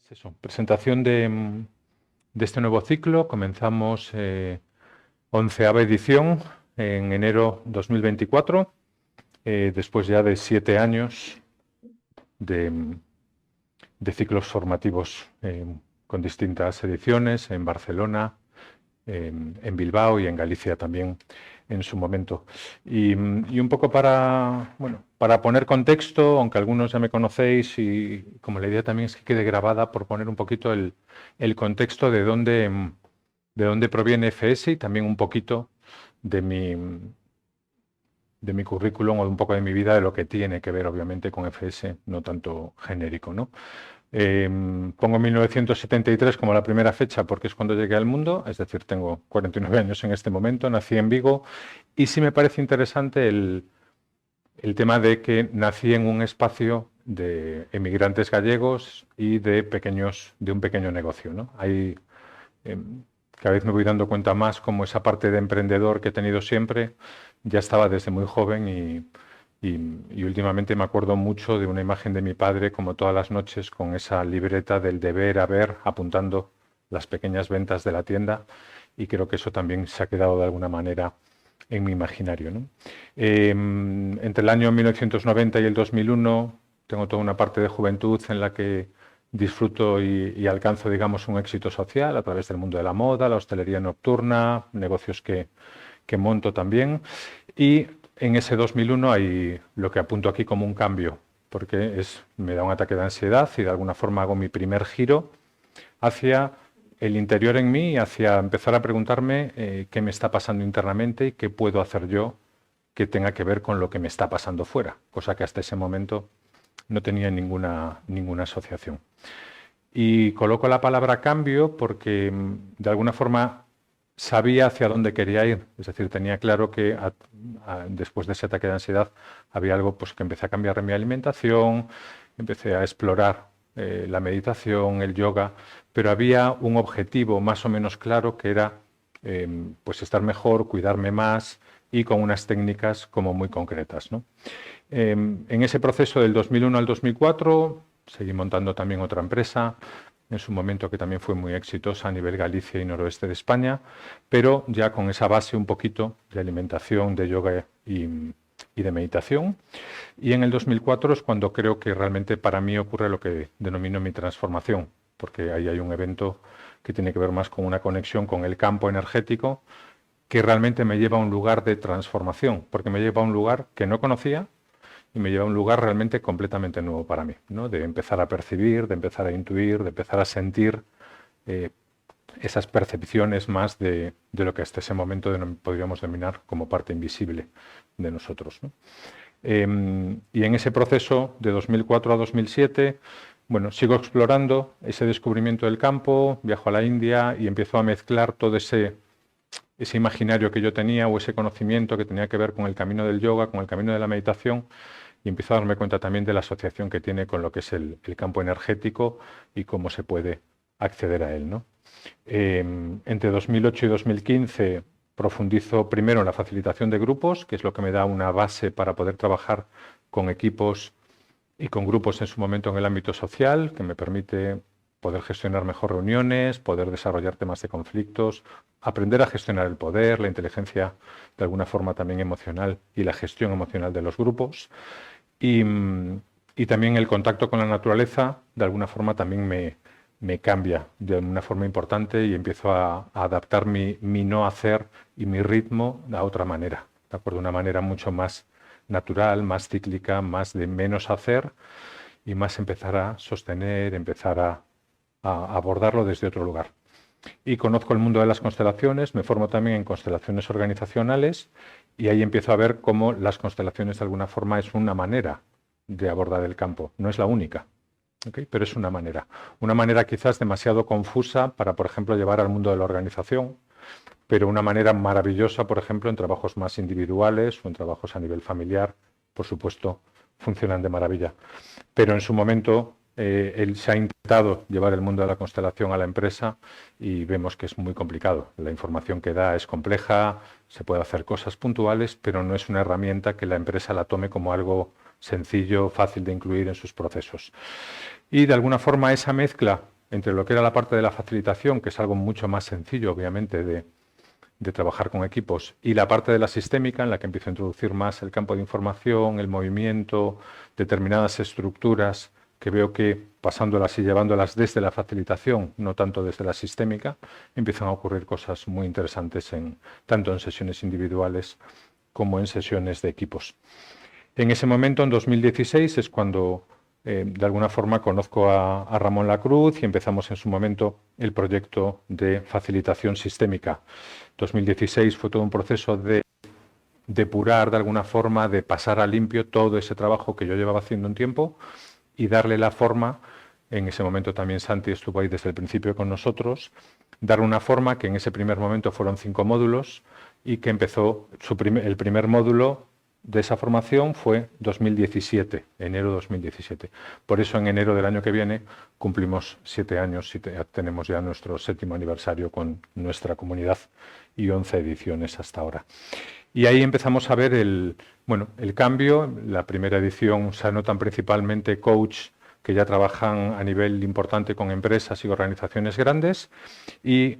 Es eso, presentación de este nuevo ciclo. Comenzamos 11ª edición en enero 2024, después ya de 7 años de ciclos formativos con distintas ediciones en Barcelona, en Bilbao y en Galicia también en su momento. Y un poco para poner contexto, aunque algunos ya me conocéis, y como la idea también es que quede grabada, por poner un poquito el contexto de dónde proviene FS y también un poquito de mi currículum o un poco de mi vida, de lo que tiene que ver obviamente con FS, no tanto genérico, ¿no? Pongo 1973 como la primera fecha porque es cuando llegué al mundo, es decir, tengo 49 años en este momento, nací en Vigo, y sí me parece interesante el tema de que nací en un espacio de emigrantes gallegos y de un pequeño negocio, ¿no? Ahí cada vez me voy dando cuenta más como esa parte de emprendedor que he tenido siempre ya estaba desde muy joven, y últimamente me acuerdo mucho de una imagen de mi padre, como todas las noches, con esa libreta del deber haber, apuntando las pequeñas ventas de la tienda, y creo que eso también se ha quedado de alguna manera en mi imaginario, ¿no? Entre el año 1990 y el 2001 tengo toda una parte de juventud en la que disfruto y alcanzo, digamos, un éxito social a través del mundo de la moda, la hostelería nocturna, negocios que monto también. Y en ese 2001 hay lo que apunto aquí como un cambio, porque me da un ataque de ansiedad y de alguna forma hago mi primer giro hacia el interior en mí, hacia empezar a preguntarme qué me está pasando internamente y qué puedo hacer yo que tenga que ver con lo que me está pasando fuera, cosa que hasta ese momento no tenía ninguna asociación. Y coloco la palabra cambio porque de alguna forma sabía hacia dónde quería ir, es decir, tenía claro que después de ese ataque de ansiedad había algo pues, que empecé a cambiar en mi alimentación, empecé a explorar la meditación, el yoga, pero había un objetivo más o menos claro que era pues estar mejor, cuidarme más y con unas técnicas como muy concretas, ¿no? En ese proceso del 2001 al 2004 seguí montando también otra empresa, en su momento que también fue muy exitosa a nivel Galicia y noroeste de España, pero ya con esa base un poquito de alimentación, de yoga y de meditación. Y en el 2004 es cuando creo que realmente para mí ocurre lo que denomino mi transformación, porque ahí hay un evento que tiene que ver más con una conexión con el campo energético, que realmente me lleva a un lugar de transformación, porque me lleva a un lugar que no conocía y me lleva a un lugar realmente completamente nuevo para mí, ¿no? De empezar a percibir, de empezar a intuir, de empezar a sentir esas percepciones más de lo que hasta ese momento podríamos denominar como parte invisible de nosotros, ¿no? Y en ese proceso de 2004 a 2007, bueno, sigo explorando ese descubrimiento del campo, viajo a la India y empiezo a mezclar todo ese imaginario que yo tenía o ese conocimiento que tenía que ver con el camino del yoga, con el camino de la meditación, y empiezo a darme cuenta también de la asociación que tiene con lo que es el campo energético y cómo se puede acceder a él, ¿no? Entre 2008 y 2015 profundizo primero en la facilitación de grupos, que es lo que me da una base para poder trabajar con equipos y con grupos en su momento en el ámbito social, que me permite poder gestionar mejor reuniones, poder desarrollar temas de conflictos, aprender a gestionar el poder, la inteligencia de alguna forma también emocional y la gestión emocional de los grupos. Y también el contacto con la naturaleza de alguna forma también me cambia de una forma importante y empiezo a adaptar mi no hacer y mi ritmo a otra manera, ¿de acuerdo? Una manera mucho más natural, más cíclica, más de menos hacer y más empezar a sostener, empezar a abordarlo desde otro lugar. Y conozco el mundo de las constelaciones, me formo también en constelaciones organizacionales y ahí empiezo a ver cómo las constelaciones de alguna forma es una manera de abordar el campo, no es la única, ¿okay? Pero es una manera quizás demasiado confusa para, por ejemplo, llevar al mundo de la organización, pero una manera maravillosa, por ejemplo, en trabajos más individuales o en trabajos a nivel familiar, por supuesto, funcionan de maravilla. Pero en su momento él se ha intentado llevar el mundo de la constelación a la empresa y vemos que es muy complicado. La información que da es compleja, se puede hacer cosas puntuales, pero no es una herramienta que la empresa la tome como algo sencillo, fácil de incluir en sus procesos. Y de alguna forma esa mezcla entre lo que era la parte de la facilitación, que es algo mucho más sencillo, obviamente, de trabajar con equipos, y la parte de la sistémica, en la que empiezo a introducir más el campo de información, el movimiento, determinadas estructuras, que veo que pasándolas y llevándolas desde la facilitación, no tanto desde la sistémica, empiezan a ocurrir cosas muy interesantes tanto en sesiones individuales como en sesiones de equipos. En ese momento, en 2016, es cuando de alguna forma conozco a Ramón Lacruz y empezamos en su momento el proyecto de facilitación sistémica. 2016 fue todo un proceso de depurar de alguna forma, de pasar a limpio todo ese trabajo que yo llevaba haciendo un tiempo y darle la forma. En ese momento también Santi estuvo ahí desde el principio con nosotros, darle una forma que en ese primer momento fueron 5 módulos y que empezó el primer módulo de esa formación fue 2017, enero 2017. Por eso en enero del año que viene cumplimos 7 años y tenemos ya nuestro 7º aniversario con nuestra comunidad y 11 ediciones hasta ahora. Y ahí empezamos a ver el cambio. La primera edición se anotan principalmente coach que ya trabajan a nivel importante con empresas y organizaciones grandes y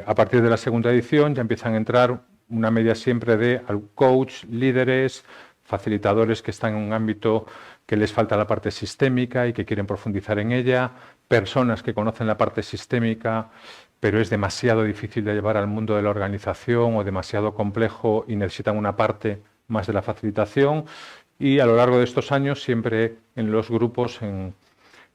a partir de la segunda edición ya empiezan a entrar una media siempre de coach, líderes, facilitadores que están en un ámbito que les falta la parte sistémica y que quieren profundizar en ella, personas que conocen la parte sistémica pero es demasiado difícil de llevar al mundo de la organización o demasiado complejo y necesitan una parte más de la facilitación. Y a lo largo de estos años siempre en los grupos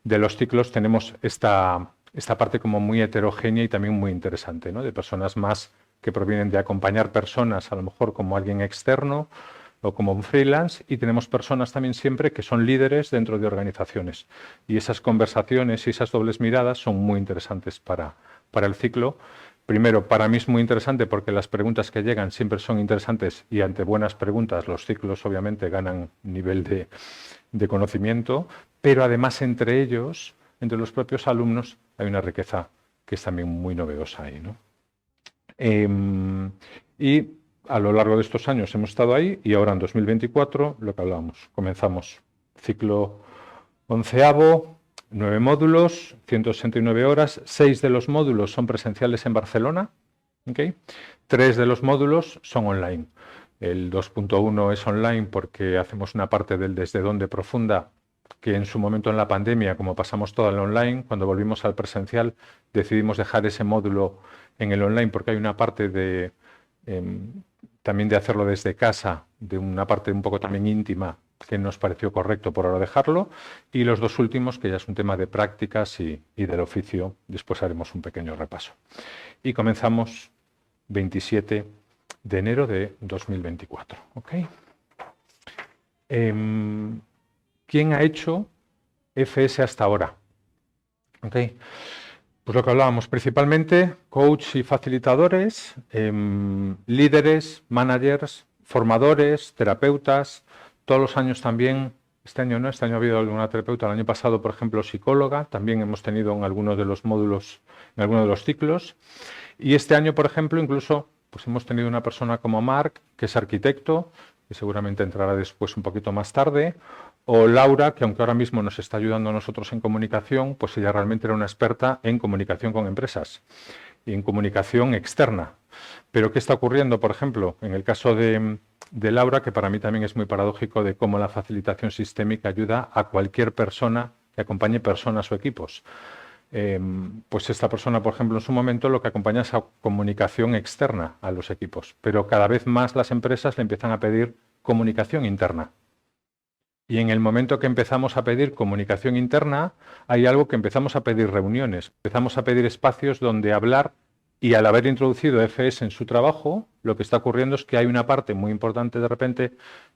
de los ciclos tenemos esta parte como muy heterogénea y también muy interesante, ¿no? De personas más que provienen de acompañar personas, a lo mejor como alguien externo o como un freelance, y tenemos personas también siempre que son líderes dentro de organizaciones. Y esas conversaciones y esas dobles miradas son muy interesantes para el ciclo. Primero, para mí es muy interesante porque las preguntas que llegan siempre son interesantes y ante buenas preguntas los ciclos obviamente ganan nivel de conocimiento, pero además entre ellos, entre los propios alumnos, hay una riqueza que es también muy novedosa ahí, ¿no? Y a lo largo de estos años hemos estado ahí y ahora en 2024, lo que hablábamos, comenzamos ciclo 11º, 9 módulos, 169 horas, 6 de los módulos son presenciales en Barcelona, ¿okay? 3 de los módulos son online. El 2.1 es online porque hacemos una parte del desde dónde profunda que en su momento en la pandemia, como pasamos todo al online, cuando volvimos al presencial decidimos dejar ese módulo en el online porque hay una parte también de hacerlo desde casa, de una parte un poco también íntima que nos pareció correcto por ahora dejarlo, y los 2 últimos, que ya es un tema de prácticas y del oficio, después haremos un pequeño repaso. Y comenzamos 27 de enero de 2024. ¿Okay? ¿Quién ha hecho FS hasta ahora? ¿Okay? Pues lo que hablábamos, principalmente coach y facilitadores, líderes, managers, formadores, terapeutas. Todos los años también, este año no, este año ha habido alguna terapeuta, el año pasado, por ejemplo, psicóloga, también hemos tenido en algunos de los módulos, en algunos de los ciclos. Y este año, por ejemplo, incluso pues hemos tenido una persona como Marc, que es arquitecto, que seguramente entrará después un poquito más tarde, o Laura, que aunque ahora mismo nos está ayudando a nosotros en comunicación, pues ella realmente era una experta en comunicación con empresas y en comunicación externa. Pero ¿qué está ocurriendo, por ejemplo, en el caso de Laura, que para mí también es muy paradójico de cómo la facilitación sistémica ayuda a cualquier persona que acompañe personas o equipos? Pues esta persona, por ejemplo, en su momento lo que acompaña es a comunicación externa a los equipos, pero cada vez más las empresas le empiezan a pedir comunicación interna. Y en el momento que empezamos a pedir comunicación interna, hay algo que empezamos a pedir reuniones, empezamos a pedir espacios donde hablar, y al haber introducido FS en su trabajo, lo que está ocurriendo es que hay una parte muy importante de repente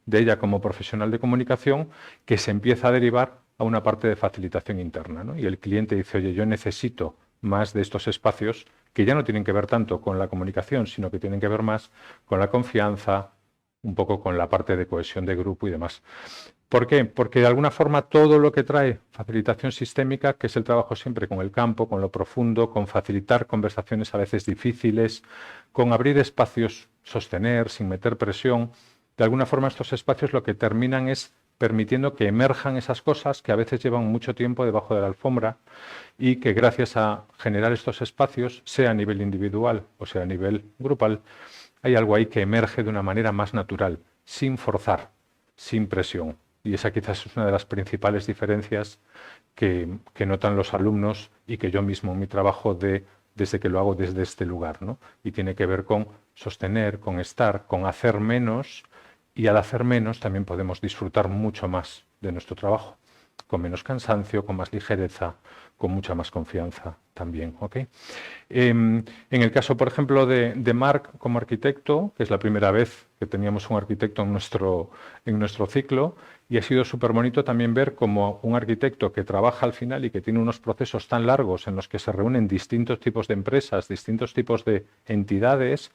de ella como profesional de comunicación que se empieza a derivar a una parte de facilitación interna, ¿no? Y el cliente dice, oye, yo necesito más de estos espacios que ya no tienen que ver tanto con la comunicación, sino que tienen que ver más con la confianza, un poco con la parte de cohesión de grupo y demás. ¿Por qué? Porque de alguna forma todo lo que trae facilitación sistémica, que es el trabajo siempre con el campo, con lo profundo, con facilitar conversaciones a veces difíciles, con abrir espacios, sostener, sin meter presión, de alguna forma estos espacios lo que terminan es permitiendo que emerjan esas cosas que a veces llevan mucho tiempo debajo de la alfombra y que gracias a generar estos espacios, sea a nivel individual o sea a nivel grupal, hay algo ahí que emerge de una manera más natural, sin forzar, sin presión. Y esa quizás es una de las principales diferencias que notan los alumnos y que yo mismo en mi trabajo desde que lo hago desde este lugar, ¿no? Y tiene que ver con sostener, con estar, con hacer menos, y al hacer menos también podemos disfrutar mucho más de nuestro trabajo, con menos cansancio, con más ligereza, con mucha más confianza también, ¿ok? En el caso, por ejemplo, de Marc como arquitecto, que es la primera vez que teníamos un arquitecto en nuestro ciclo, y ha sido súper bonito también ver cómo un arquitecto que trabaja al final y que tiene unos procesos tan largos en los que se reúnen distintos tipos de empresas, distintos tipos de entidades,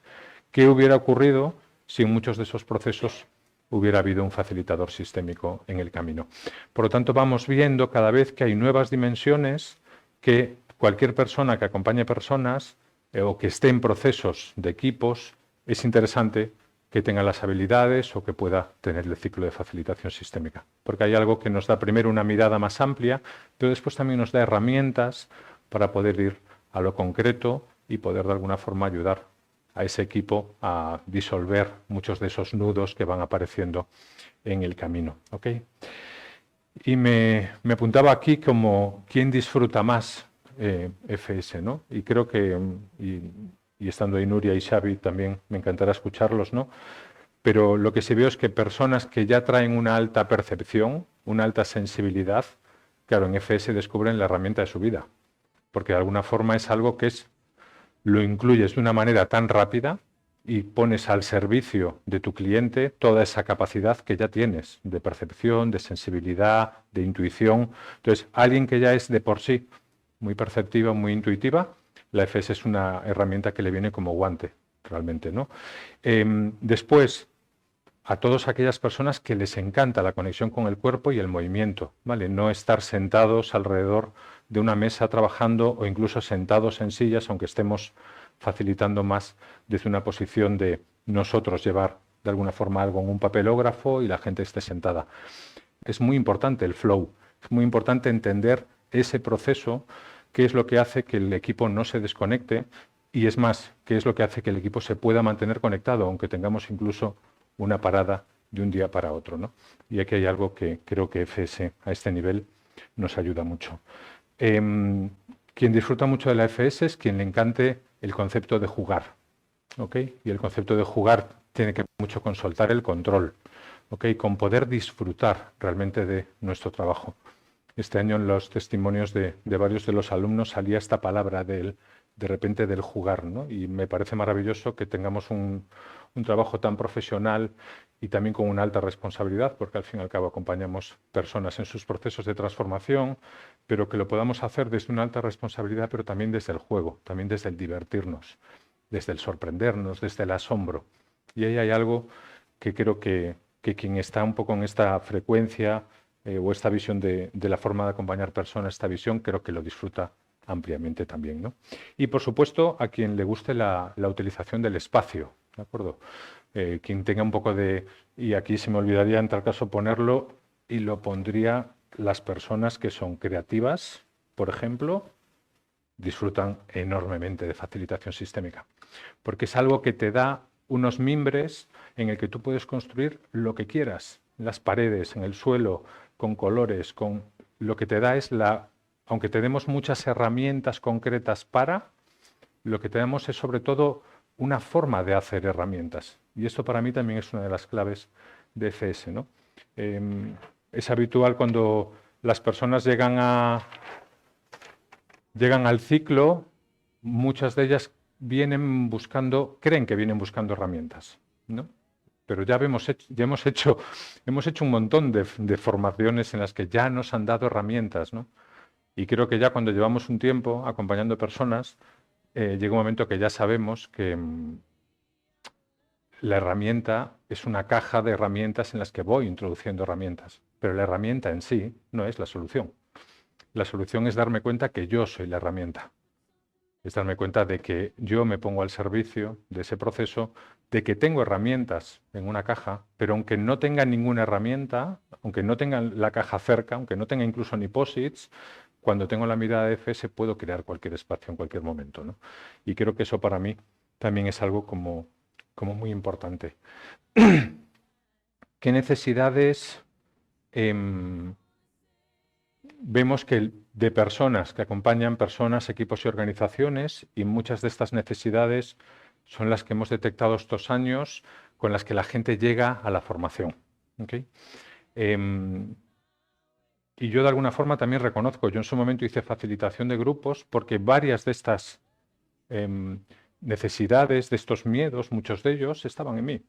¿qué hubiera ocurrido si en muchos de esos procesos hubiera habido un facilitador sistémico en el camino? Por lo tanto, vamos viendo cada vez que hay nuevas dimensiones que cualquier persona que acompañe personas o que esté en procesos de equipos, es interesante que tenga las habilidades o que pueda tener el ciclo de facilitación sistémica. Porque hay algo que nos da primero una mirada más amplia, pero después también nos da herramientas para poder ir a lo concreto y poder de alguna forma ayudar a ese equipo a disolver muchos de esos nudos que van apareciendo en el camino. ¿Okay? Y me apuntaba aquí como quién disfruta más FS, ¿no? Y creo que, y estando ahí Nuria y Xavi también me encantará escucharlos, ¿no? Pero lo que sí veo es que personas que ya traen una alta percepción, una alta sensibilidad, claro, en FS descubren la herramienta de su vida, porque de alguna forma es algo que lo incluyes de una manera tan rápida y pones al servicio de tu cliente toda esa capacidad que ya tienes de percepción, de sensibilidad, de intuición. Entonces, alguien que ya es de por sí muy perceptiva, muy intuitiva, la FS es una herramienta que le viene como guante, realmente, ¿no? Después, a todas aquellas personas que les encanta la conexión con el cuerpo y el movimiento, ¿vale? No estar sentados alrededor de una mesa trabajando o incluso sentados en sillas, aunque estemos facilitando más desde una posición de nosotros llevar de alguna forma algo en un papelógrafo y la gente esté sentada. Es muy importante el flow, es muy importante entender ese proceso, qué es lo que hace que el equipo no se desconecte y es más, qué es lo que hace que el equipo se pueda mantener conectado, aunque tengamos incluso una parada de un día para otro, ¿no? Y aquí hay algo que creo que FS a este nivel nos ayuda mucho. Quien disfruta mucho de la FS es quien le encante el concepto de jugar, ¿ok? Y el concepto de jugar tiene que ver mucho con soltar el control, ¿ok? Con poder disfrutar realmente de nuestro trabajo. Este año en los testimonios de varios de los alumnos salía esta palabra de repente del jugar, ¿no? Y me parece maravilloso que tengamos un trabajo tan profesional y también con una alta responsabilidad, porque al fin y al cabo acompañamos personas en sus procesos de transformación, pero que lo podamos hacer desde una alta responsabilidad, pero también desde el juego, también desde el divertirnos, desde el sorprendernos, desde el asombro. Y ahí hay algo que creo que quien está un poco en esta frecuencia o esta visión de la forma de acompañar personas, esta visión, creo que lo disfruta ampliamente también, ¿no? Y por supuesto a quien le guste la utilización del espacio, ¿de acuerdo? Quien tenga un poco de... Y aquí se me olvidaría en tal caso ponerlo y lo pondría las personas que son creativas, por ejemplo, disfrutan enormemente de facilitación sistémica, porque es algo que te da unos mimbres en el que tú puedes construir lo que quieras, en las paredes, en el suelo, con colores, con lo que te da es aunque te demos muchas herramientas concretas lo que tenemos es sobre todo una forma de hacer herramientas. Y esto para mí también es una de las claves de FS, ¿no? Es habitual cuando las personas llegan al ciclo, muchas de ellas creen que vienen buscando herramientas, ¿no? Pero ya hemos hecho un montón de formaciones en las que ya nos han dado herramientas, ¿no? Y creo que ya cuando llevamos un tiempo acompañando personas, llega un momento que ya sabemos que la herramienta es una caja de herramientas en las que voy introduciendo herramientas, pero la herramienta en sí no es la solución. La solución es darme cuenta que yo soy la herramienta. Es darme cuenta de que yo me pongo al servicio de ese proceso, de que tengo herramientas en una caja, pero aunque no tenga ninguna herramienta, aunque no tenga la caja cerca, aunque no tenga incluso ni POSITs, cuando tengo la mirada de FS puedo crear cualquier espacio en cualquier momento, ¿no? Y creo que eso para mí también es algo como muy importante. ¿Qué necesidades vemos que de personas que acompañan personas, equipos y organizaciones, y muchas de estas necesidades son las que hemos detectado estos años con las que la gente llega a la formación? ¿Okay? Y yo de alguna forma también reconozco, yo en su momento hice facilitación de grupos porque varias de estas necesidades, de estos miedos, muchos de ellos estaban en mí.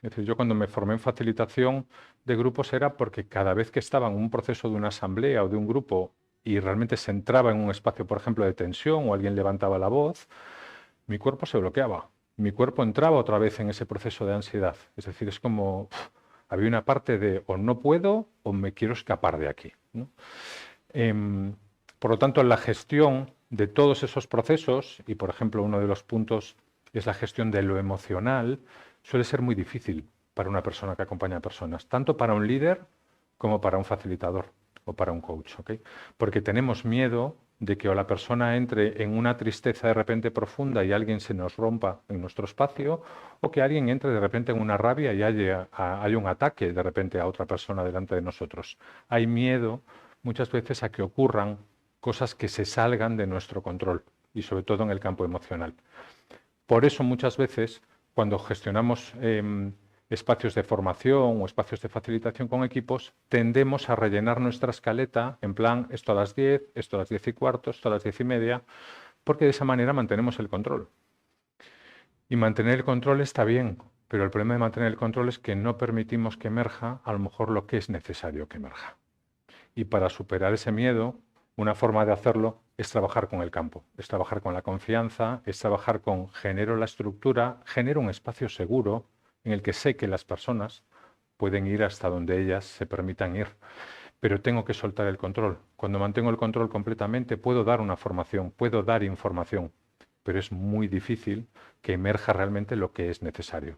Es decir, yo cuando me formé en facilitación de grupos era porque cada vez que estaba en un proceso de una asamblea o de un grupo y realmente se entraba en un espacio, por ejemplo, de tensión o alguien levantaba la voz, mi cuerpo se bloqueaba. Mi cuerpo entraba otra vez en ese proceso de ansiedad. Es decir, es como había una parte de o no puedo o me quiero escapar de aquí, ¿no? Por lo tanto, la gestión de todos esos procesos, y por ejemplo uno de los puntos es la gestión de lo emocional, suele ser muy difícil para una persona que acompaña a personas, tanto para un líder como para un facilitador o para un coach, ¿okay? Porque tenemos miedo de que o la persona entre en una tristeza de repente profunda y alguien se nos rompa en nuestro espacio, o que alguien entre de repente en una rabia y haya un ataque de repente a otra persona delante de nosotros. Hay miedo muchas veces a que ocurran cosas que se salgan de nuestro control y sobre todo en el campo emocional. Por eso muchas veces cuando gestionamos espacios de formación o espacios de facilitación con equipos, tendemos a rellenar nuestra escaleta en plan esto a las 10, esto a las 10:15, esto a las 10:30, porque de esa manera mantenemos el control. Y mantener el control está bien, pero el problema de mantener el control es que no permitimos que emerja a lo mejor lo que es necesario que emerja. Y para superar ese miedo, una forma de hacerlo es trabajar con el campo, es trabajar con la confianza, es trabajar con genero la estructura, genero un espacio seguro en el que sé que las personas pueden ir hasta donde ellas se permitan ir, pero tengo que soltar el control. Cuando mantengo el control completamente puedo dar una formación, puedo dar información, pero es muy difícil que emerja realmente lo que es necesario,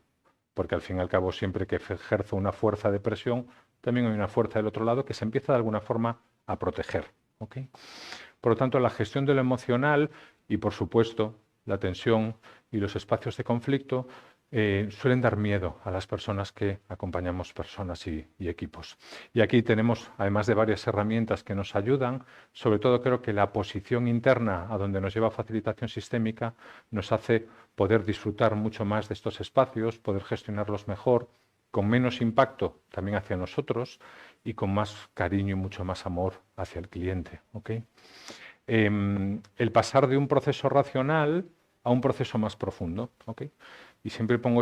porque al fin y al cabo siempre que ejerzo una fuerza de presión, también hay una fuerza del otro lado que se empieza de alguna forma a proteger. ¿Okay? Por lo tanto, la gestión de lo emocional y, por supuesto, la tensión y los espacios de conflicto suelen dar miedo a las personas que acompañamos personas y equipos. Y aquí tenemos, además de varias herramientas que nos ayudan, sobre todo creo que la posición interna a donde nos lleva facilitación sistémica nos hace poder disfrutar mucho más de estos espacios, poder gestionarlos mejor, con menos impacto también hacia nosotros y con más cariño y mucho más amor hacia el cliente. ¿Okay? El pasar de un proceso racional a un proceso más profundo. ¿Okay? Y siempre pongo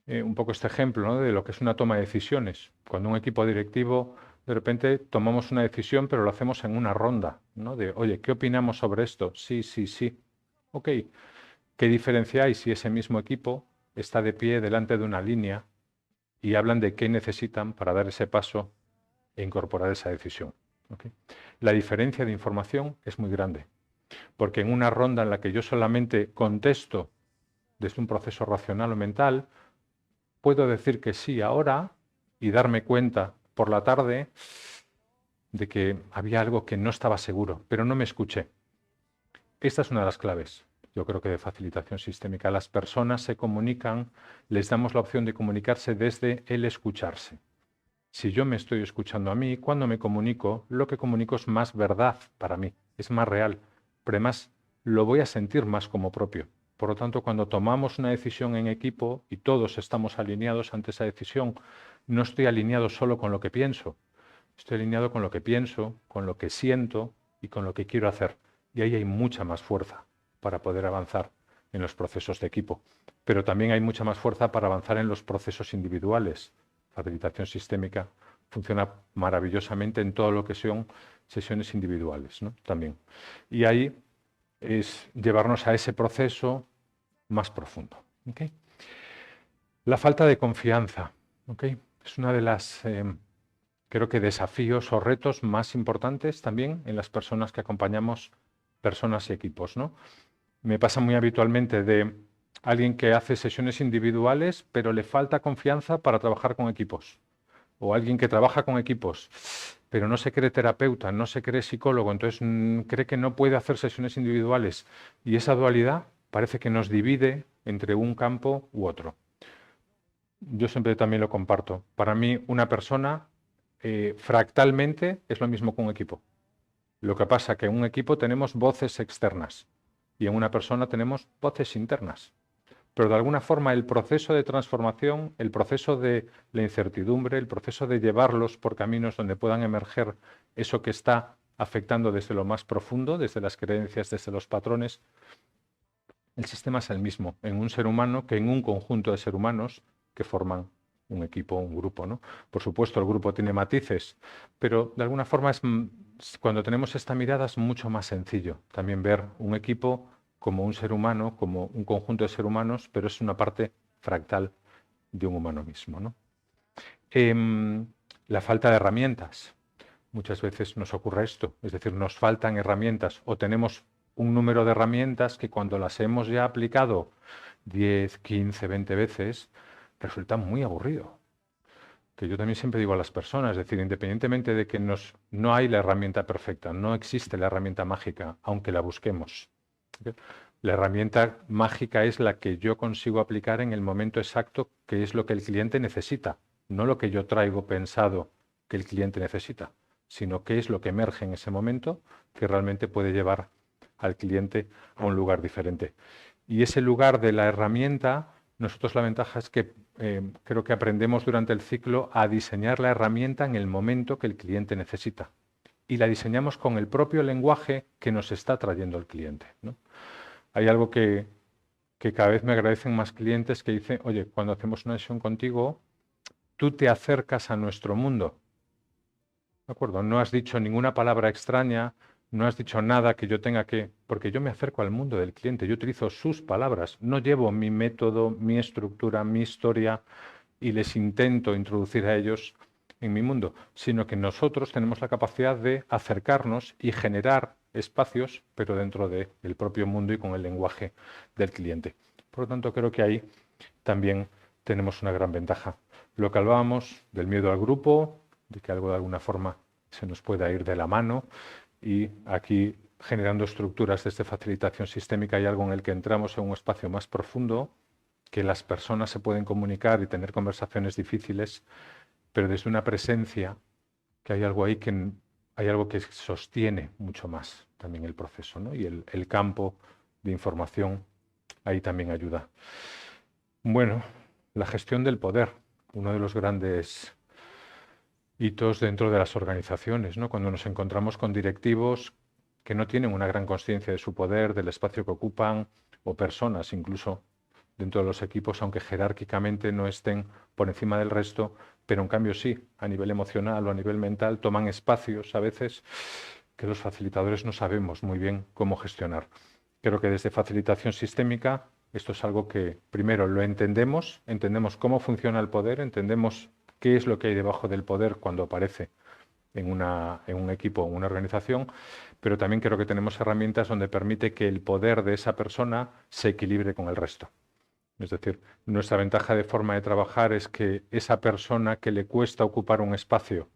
un poco este ejemplo, ¿no? De lo que es una toma de decisiones. Cuando un equipo directivo de repente tomamos una decisión, pero lo hacemos en una ronda, ¿no? De, oye, ¿qué opinamos sobre esto? Sí, sí, sí. Ok. ¿Qué diferencia hay si ese mismo equipo está de pie delante de una línea y hablan de qué necesitan para dar ese paso e incorporar esa decisión? ¿Okay? La diferencia de información es muy grande, porque en una ronda en la que yo solamente contesto desde un proceso racional o mental, puedo decir que sí ahora y darme cuenta por la tarde de que había algo que no estaba seguro, pero no me escuché. Esta es una de las claves, yo creo que de facilitación sistémica. Las personas se comunican, les damos la opción de comunicarse desde el escucharse. Si yo me estoy escuchando a mí, cuando me comunico, lo que comunico es más verdad para mí, es más real, pero además lo voy a sentir más como propio. Por lo tanto, cuando tomamos una decisión en equipo y todos estamos alineados ante esa decisión, no estoy alineado solo con lo que pienso, estoy alineado con lo que pienso, con lo que siento y con lo que quiero hacer. Y ahí hay mucha más fuerza para poder avanzar en los procesos de equipo. Pero también hay mucha más fuerza para avanzar en los procesos individuales. Facilitación sistémica funciona maravillosamente en todo lo que son sesiones individuales, ¿no? También. Y ahí es llevarnos a ese proceso más profundo. ¿Okay? La falta de confianza, ¿okay? Es una de las, creo que, desafíos o retos más importantes también en las personas que acompañamos personas y equipos, ¿no? Me pasa muy habitualmente de alguien que hace sesiones individuales, pero le falta confianza para trabajar con equipos. O alguien que trabaja con equipos, pero no se cree terapeuta, no se cree psicólogo, entonces cree que no puede hacer sesiones individuales. Y esa dualidad parece que nos divide entre un campo u otro. Yo siempre también lo comparto. Para mí, una persona fractalmente es lo mismo que un equipo. Lo que pasa es que en un equipo tenemos voces externas y en una persona tenemos voces internas. Pero de alguna forma el proceso de transformación, el proceso de la incertidumbre, el proceso de llevarlos por caminos donde puedan emerger eso que está afectando desde lo más profundo, desde las creencias, desde los patrones, el sistema es el mismo en un ser humano que en un conjunto de seres humanos que forman un equipo, un grupo, ¿no? Por supuesto, el grupo tiene matices, pero de alguna forma cuando tenemos esta mirada es mucho más sencillo también ver un equipo como un ser humano, como un conjunto de seres humanos, pero es una parte fractal de un humano mismo, ¿no? La falta de herramientas. Muchas veces nos ocurre esto, es decir, nos faltan herramientas o tenemos un número de herramientas que cuando las hemos ya aplicado 10, 15, 20 veces, resulta muy aburrido. Que yo también siempre digo a las personas, es decir, independientemente de que no hay la herramienta perfecta, no existe la herramienta mágica, aunque la busquemos. La herramienta mágica es la que yo consigo aplicar en el momento exacto, que es lo que el cliente necesita, no lo que yo traigo pensado que el cliente necesita, sino qué es lo que emerge en ese momento que realmente puede llevar al cliente a un lugar diferente. Y ese lugar de la herramienta, nosotros la ventaja es que creo que aprendemos durante el ciclo a diseñar la herramienta en el momento que el cliente necesita. Y la diseñamos con el propio lenguaje que nos está trayendo el cliente, ¿no? Hay algo que cada vez me agradecen más clientes que dicen, oye, cuando hacemos una sesión contigo, tú te acercas a nuestro mundo. ¿De acuerdo? No has dicho ninguna palabra extraña, no has dicho nada que yo tenga que... Porque yo me acerco al mundo del cliente, yo utilizo sus palabras, no llevo mi método, mi estructura, mi historia y les intento introducir a ellos en mi mundo, sino que nosotros tenemos la capacidad de acercarnos y generar espacios, pero dentro del propio mundo y con el lenguaje del cliente. Por lo tanto, creo que ahí también tenemos una gran ventaja. Lo que hablábamos del miedo al grupo, de que algo de alguna forma se nos pueda ir de la mano, y aquí generando estructuras desde facilitación sistémica hay algo en el que entramos en un espacio más profundo, que las personas se pueden comunicar y tener conversaciones difíciles, pero desde una presencia, que hay algo ahí que hay algo que sostiene mucho más también el proceso, ¿no? Y el campo de información ahí también ayuda. Bueno, la gestión del poder, uno de los grandes hitos dentro de las organizaciones, ¿no? Cuando nos encontramos con directivos que no tienen una gran consciencia de su poder, del espacio que ocupan, o personas incluso dentro de los equipos, aunque jerárquicamente no estén por encima del resto, pero en cambio sí, a nivel emocional o a nivel mental, toman espacios a veces que los facilitadores no sabemos muy bien cómo gestionar. Creo que desde facilitación sistémica esto es algo que primero lo entendemos cómo funciona el poder, entendemos qué es lo que hay debajo del poder cuando aparece en un equipo o en una organización, pero también creo que tenemos herramientas donde permite que el poder de esa persona se equilibre con el resto. Es decir, nuestra ventaja de forma de trabajar es que esa persona que le cuesta ocupar un espacio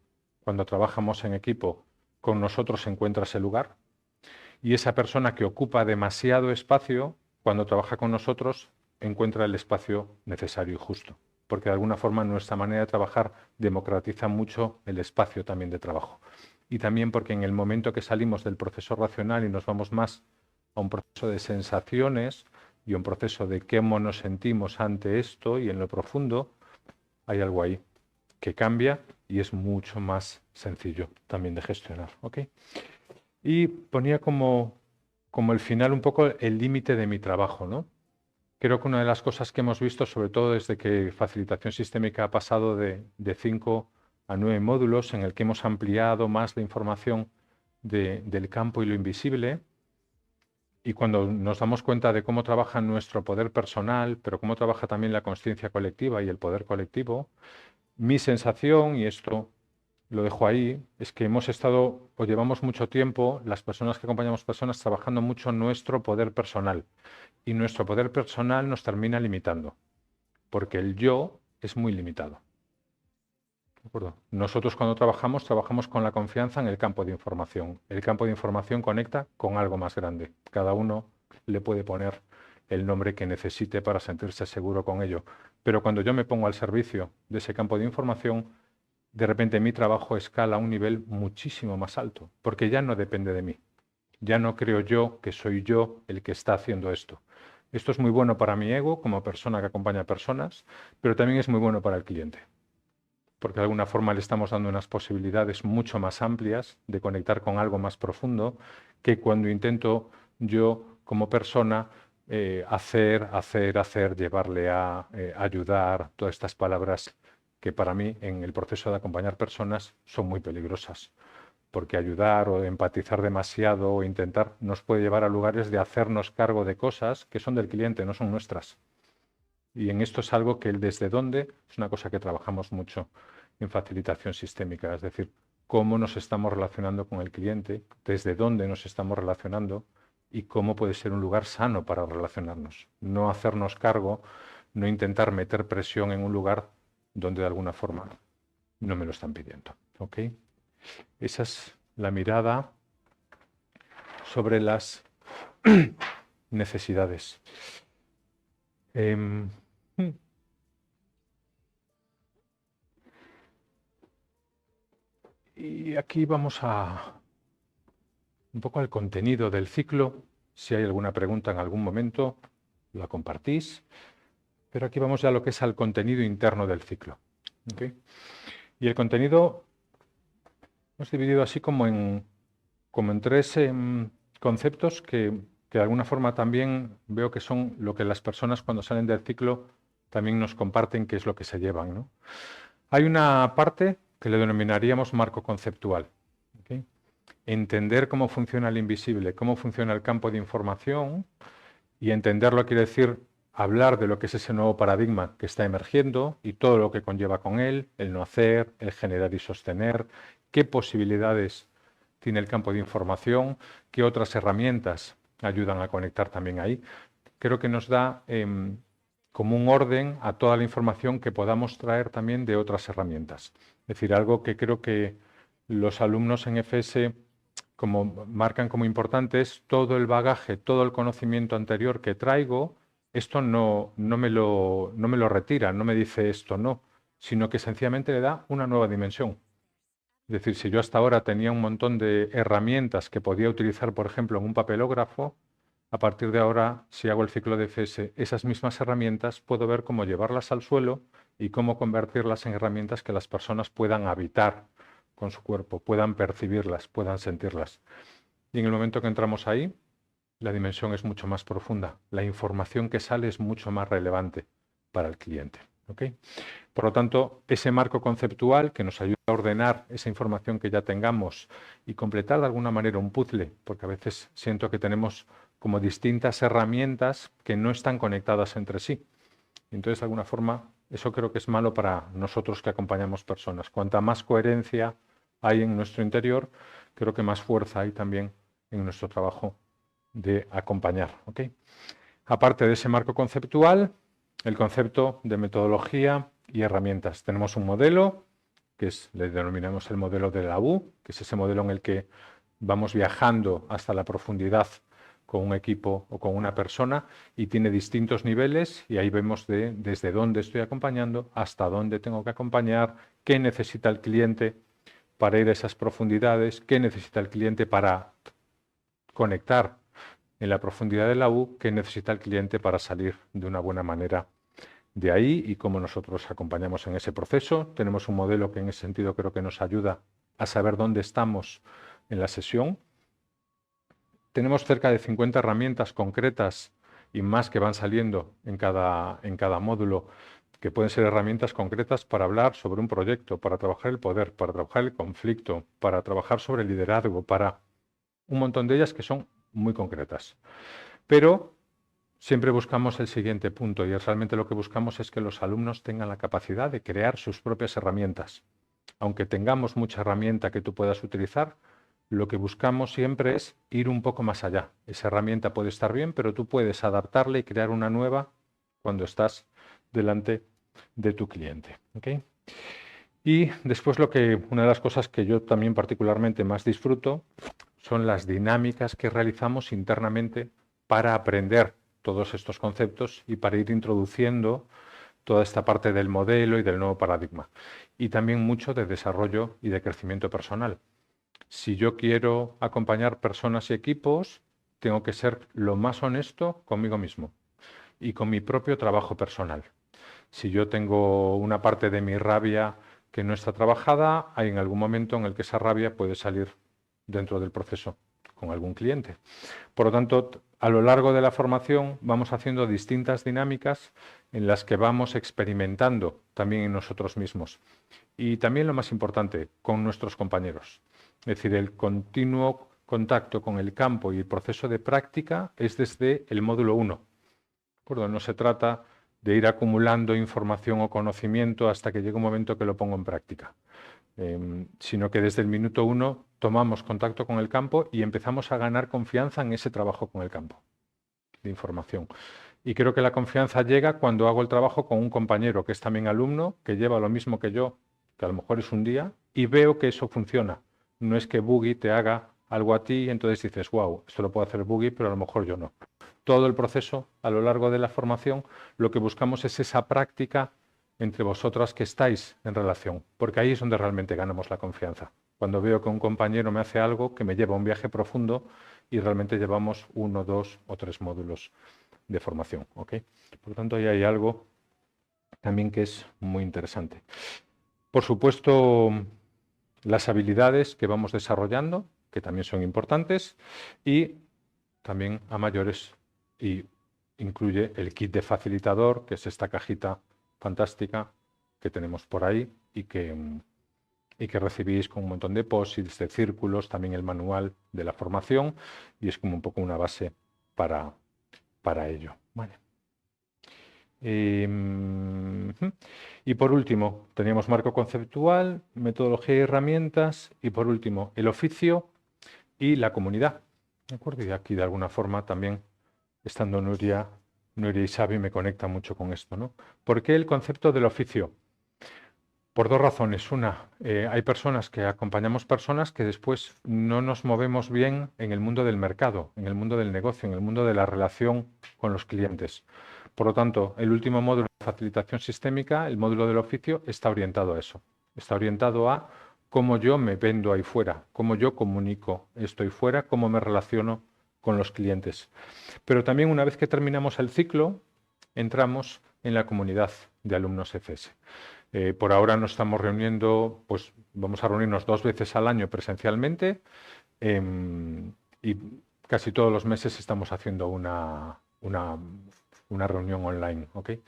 cuando trabajamos en equipo, con nosotros encuentra ese lugar, y esa persona que ocupa demasiado espacio, cuando trabaja con nosotros, encuentra el espacio necesario y justo, porque de alguna forma nuestra manera de trabajar democratiza mucho el espacio también de trabajo. Y también porque en el momento que salimos del proceso racional y nos vamos más a un proceso de sensaciones y un proceso de cómo nos sentimos ante esto y en lo profundo, hay algo ahí que cambia y es mucho más sencillo también de gestionar. ¿Ok? Y ponía como el final un poco el límite de mi trabajo, ¿no? Creo que una de las cosas que hemos visto, sobre todo desde que facilitación sistémica ha pasado de 5 a 9 módulos, en el que hemos ampliado más la información del campo y lo invisible, y cuando nos damos cuenta de cómo trabaja nuestro poder personal, pero cómo trabaja también la consciencia colectiva y el poder colectivo, mi sensación, y esto lo dejo ahí, es que hemos estado o llevamos mucho tiempo, las personas que acompañamos personas, trabajando mucho nuestro poder personal. Y nuestro poder personal nos termina limitando, porque el yo es muy limitado. ¿De acuerdo? Nosotros cuando trabajamos con la confianza en el campo de información. El campo de información conecta con algo más grande. Cada uno le puede poner el nombre que necesite para sentirse seguro con ello. Pero cuando yo me pongo al servicio de ese campo de información, de repente mi trabajo escala a un nivel muchísimo más alto, porque ya no depende de mí. Ya no creo yo que soy yo el que está haciendo esto. Esto es muy bueno para mi ego como persona que acompaña a personas, pero también es muy bueno para el cliente, porque de alguna forma le estamos dando unas posibilidades mucho más amplias de conectar con algo más profundo que cuando intento yo como persona hacer, llevarle a ayudar, todas estas palabras que para mí en el proceso de acompañar personas son muy peligrosas, porque ayudar o empatizar demasiado o intentar nos puede llevar a lugares de hacernos cargo de cosas que son del cliente, no son nuestras. Y en esto es algo que el desde dónde es una cosa que trabajamos mucho en facilitación sistémica, es decir, cómo nos estamos relacionando con el cliente, desde dónde nos estamos relacionando y cómo puede ser un lugar sano para relacionarnos. No hacernos cargo, no intentar meter presión en un lugar donde de alguna forma no me lo están pidiendo. ¿Ok? Esa es la mirada sobre las necesidades. Em, y aquí vamos a un poco al contenido del ciclo. Si hay alguna pregunta en algún momento, la compartís. Pero aquí vamos ya a lo que es al contenido interno del ciclo. ¿Okay? Y el contenido hemos dividido así como en tres conceptos que de alguna forma también veo que son lo que las personas cuando salen del ciclo también nos comparten qué es lo que se llevan, ¿no? Hay una parte que le denominaríamos marco conceptual. ¿Okay? Entender cómo funciona el invisible, cómo funciona el campo de información, y entenderlo quiere decir hablar de lo que es ese nuevo paradigma que está emergiendo y todo lo que conlleva con él, el no hacer, el generar y sostener, qué posibilidades tiene el campo de información, qué otras herramientas ayudan a conectar también ahí. Creo que nos da como un orden a toda la información que podamos traer también de otras herramientas. Es decir, algo que creo que los alumnos en FS como marcan como importante es todo el bagaje, todo el conocimiento anterior que traigo, esto no me lo retira, no me dice esto no, sino que sencillamente le da una nueva dimensión. Es decir, si yo hasta ahora tenía un montón de herramientas que podía utilizar, por ejemplo, en un papelógrafo, a partir de ahora, si hago el ciclo de FS, esas mismas herramientas puedo ver cómo llevarlas al suelo y cómo convertirlas en herramientas que las personas puedan habitar con su cuerpo, puedan percibirlas, puedan sentirlas. Y en el momento que entramos ahí, la dimensión es mucho más profunda. La información que sale es mucho más relevante para el cliente. ¿Okay? Por lo tanto, ese marco conceptual que nos ayuda a ordenar esa información que ya tengamos y completar de alguna manera un puzzle, porque a veces siento que tenemos como distintas herramientas que no están conectadas entre sí. Entonces, de alguna forma, eso creo que es malo para nosotros que acompañamos personas. Cuanta más coherencia hay en nuestro interior, creo que más fuerza hay también en nuestro trabajo de acompañar. ¿Okay? Aparte de ese marco conceptual, el concepto de metodología y herramientas. Tenemos un modelo, le denominamos el modelo de la U, que es ese modelo en el que vamos viajando hasta la profundidad con un equipo o con una persona y tiene distintos niveles y ahí vemos desde dónde estoy acompañando, hasta dónde tengo que acompañar, qué necesita el cliente para ir a esas profundidades, qué necesita el cliente para conectar en la profundidad de la U, qué necesita el cliente para salir de una buena manera de ahí y cómo nosotros acompañamos en ese proceso. Tenemos un modelo que en ese sentido creo que nos ayuda a saber dónde estamos en la sesión. Tenemos cerca de 50 herramientas concretas y más que van saliendo en cada módulo, que pueden ser herramientas concretas para hablar sobre un proyecto, para trabajar el poder, para trabajar el conflicto, para trabajar sobre el liderazgo, para un montón de ellas que son muy concretas. Pero siempre buscamos el siguiente punto y realmente lo que buscamos es que los alumnos tengan la capacidad de crear sus propias herramientas. aunque tengamos mucha herramienta que tú puedas utilizar, lo que buscamos siempre es ir un poco más allá. Esa herramienta puede estar bien, pero tú puedes adaptarla y crear una nueva cuando estás delante de tu cliente. ¿Okay? Y después una de las cosas que yo también particularmente más disfruto son las dinámicas que realizamos internamente para aprender todos estos conceptos y para ir introduciendo toda esta parte del modelo y del nuevo paradigma. Y también mucho de desarrollo y de crecimiento personal. Si yo quiero acompañar personas y equipos, tengo que ser lo más honesto conmigo mismo y con mi propio trabajo personal. Si yo tengo una parte de mi rabia que no está trabajada, hay en algún momento en el que esa rabia puede salir dentro del proceso con algún cliente. Por lo tanto, a lo largo de la formación vamos haciendo distintas dinámicas en las que vamos experimentando también en nosotros mismos. Y también lo más importante, con nuestros compañeros. Es decir, el continuo contacto con el campo y el proceso de práctica es desde el módulo 1. No se trata de ir acumulando información o conocimiento hasta que llegue un momento que lo pongo en práctica, sino que desde el minuto 1 tomamos contacto con el campo y empezamos a ganar confianza en ese trabajo con el campo de información. Y creo que la confianza llega cuando hago el trabajo con un compañero que es también alumno, que lleva lo mismo que yo, que a lo mejor es un día, y veo que eso funciona. No es que Boogie te haga algo a ti y entonces dices, wow, esto lo puedo hacer Boogie, pero a lo mejor yo no. Todo el proceso, a lo largo de la formación, lo que buscamos es esa práctica entre vosotras que estáis en relación, porque ahí es donde realmente ganamos la confianza. Cuando veo que un compañero me hace algo que me lleva a un viaje profundo y realmente llevamos 1, 2 o 3 módulos de formación. ¿Okay? Por lo tanto, ahí hay algo también que es muy interesante. Por supuesto, las habilidades que vamos desarrollando, que también son importantes, y también a mayores, y incluye el kit de facilitador, que es esta cajita fantástica que tenemos por ahí y que recibís con un montón de posits, de círculos, también el manual de la formación, y es como un poco una base para ello. Vale. Y por último, teníamos marco conceptual, metodología y herramientas, y por último, el oficio y la comunidad. ¿De acuerdo? Y aquí de alguna forma también, estando Nuria y Xavi me conecta mucho con esto, ¿no? ¿Por qué el concepto del oficio? Por dos razones. Una, hay personas que acompañamos personas que después no nos movemos bien en el mundo del mercado, en el mundo del negocio, en el mundo de la relación con los clientes. Por lo tanto, el último módulo de facilitación sistémica, el módulo del oficio, está orientado a eso. Está orientado a cómo yo me vendo ahí fuera, cómo yo comunico estoy fuera, cómo me relaciono con los clientes. Pero también una vez que terminamos el ciclo, entramos en la comunidad de alumnos FS. Por ahora nos estamos reuniendo, pues vamos a reunirnos 2 veces al año presencialmente y casi todos los meses estamos haciendo una reunión online. ¿Okay?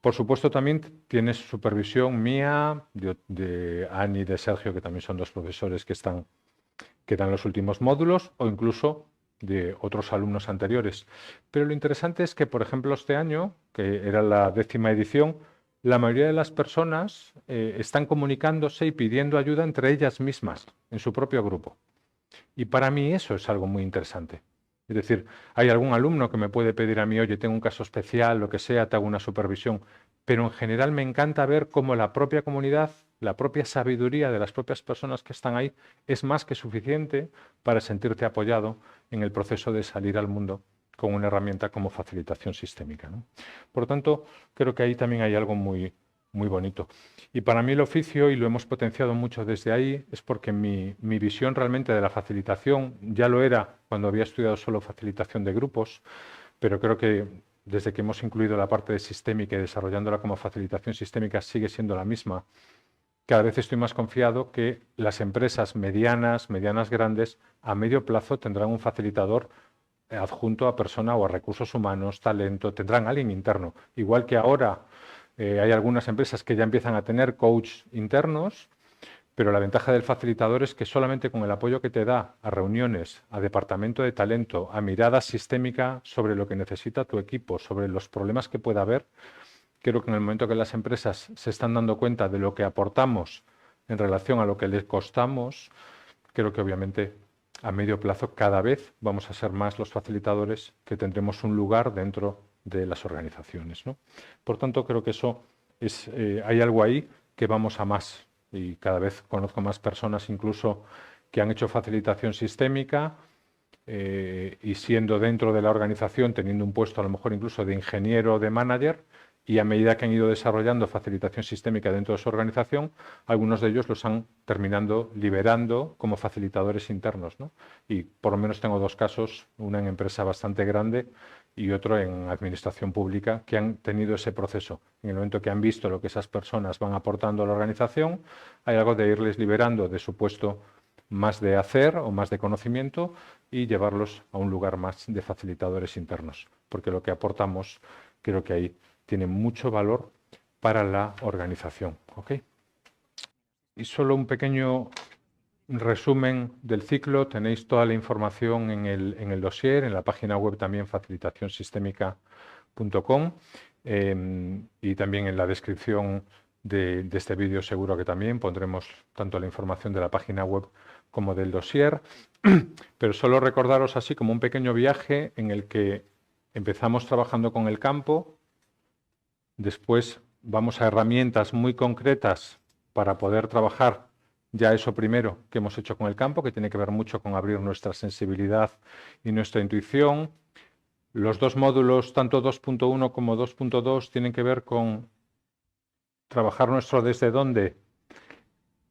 Por supuesto, también tienes supervisión mía, de Ani y de Sergio, que también son 2 profesores que dan los últimos módulos, o incluso de otros alumnos anteriores. Pero lo interesante es que, por ejemplo, este año, que era la 10ª edición, la mayoría de las personas están comunicándose y pidiendo ayuda entre ellas mismas, en su propio grupo. Y para mí eso es algo muy interesante. Es decir, hay algún alumno que me puede pedir a mí, oye, tengo un caso especial, lo que sea, te hago una supervisión. Pero en general me encanta ver cómo la propia comunidad, la propia sabiduría de las propias personas que están ahí es más que suficiente para sentirte apoyado en el proceso de salir al mundo con una herramienta como facilitación sistémica, ¿no? Por lo tanto, creo que ahí también hay algo muy, muy bonito. Y para mí el oficio, y lo hemos potenciado mucho desde ahí, es porque mi visión realmente de la facilitación ya lo era cuando había estudiado solo facilitación de grupos, pero creo que desde que hemos incluido la parte de sistémica y desarrollándola como facilitación sistémica sigue siendo la misma. Cada vez estoy más confiado que las empresas medianas grandes, a medio plazo tendrán un facilitador adjunto a persona o a recursos humanos, talento, tendrán alguien interno. Igual que ahora hay algunas empresas que ya empiezan a tener coach internos, pero la ventaja del facilitador es que solamente con el apoyo que te da a reuniones, a departamento de talento, a mirada sistémica sobre lo que necesita tu equipo, sobre los problemas que pueda haber, creo que en el momento que las empresas se están dando cuenta de lo que aportamos en relación a lo que les costamos, creo que obviamente a medio plazo cada vez vamos a ser más los facilitadores que tendremos un lugar dentro de las organizaciones, ¿no? Por tanto, creo que eso es, hay algo ahí que vamos a más y cada vez conozco más personas incluso que han hecho facilitación sistémica y siendo dentro de la organización, teniendo un puesto a lo mejor incluso de ingeniero o de manager, y a medida que han ido desarrollando facilitación sistémica dentro de su organización, algunos de ellos los han terminando liberando como facilitadores internos, ¿no? Y por lo menos tengo dos casos, una en empresa bastante grande y otro en administración pública, que han tenido ese proceso. En el momento que han visto lo que esas personas van aportando a la organización, hay algo de irles liberando de su puesto más de hacer o más de conocimiento y llevarlos a un lugar más de facilitadores internos, porque lo que aportamos creo que ahí tiene mucho valor para la organización. ¿Ok? Y solo un pequeño resumen del ciclo. Tenéis toda la información en el dossier, en la página web también facilitacionsistémica.com y también en la descripción de este vídeo seguro que también pondremos tanto la información de la página web como del dossier. Pero solo recordaros así como un pequeño viaje en el que empezamos trabajando con el campo, después vamos a herramientas muy concretas para poder trabajar ya eso primero que hemos hecho con el campo, que tiene que ver mucho con abrir nuestra sensibilidad y nuestra intuición. Los dos módulos, tanto 2.1 como 2.2, tienen que ver con trabajar nuestro desde dónde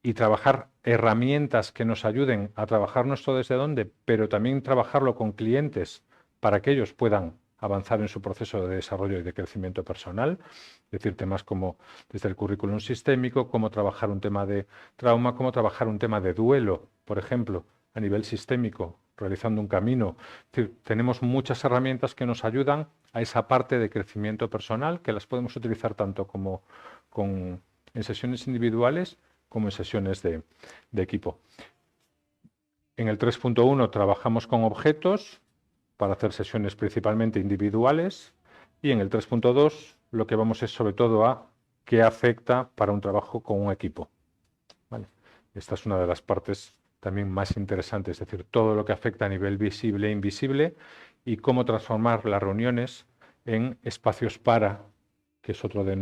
y trabajar herramientas que nos ayuden a trabajar nuestro desde dónde, pero también trabajarlo con clientes para que ellos puedan avanzar en su proceso de desarrollo y de crecimiento personal, es decir, temas como desde el currículum sistémico, cómo trabajar un tema de trauma, cómo trabajar un tema de duelo, por ejemplo, a nivel sistémico, realizando un camino. Es decir, tenemos muchas herramientas que nos ayudan a esa parte de crecimiento personal, que las podemos utilizar tanto como en sesiones individuales como en sesiones de equipo. En el 3.1 trabajamos con objetos para hacer sesiones principalmente individuales y en el 3.2 lo que vamos es sobre todo a qué afecta para un trabajo con un equipo. ¿Vale? Esta es una de las partes también más interesantes, es decir, todo lo que afecta a nivel visible e invisible y cómo transformar las reuniones en espacios para, que es otro de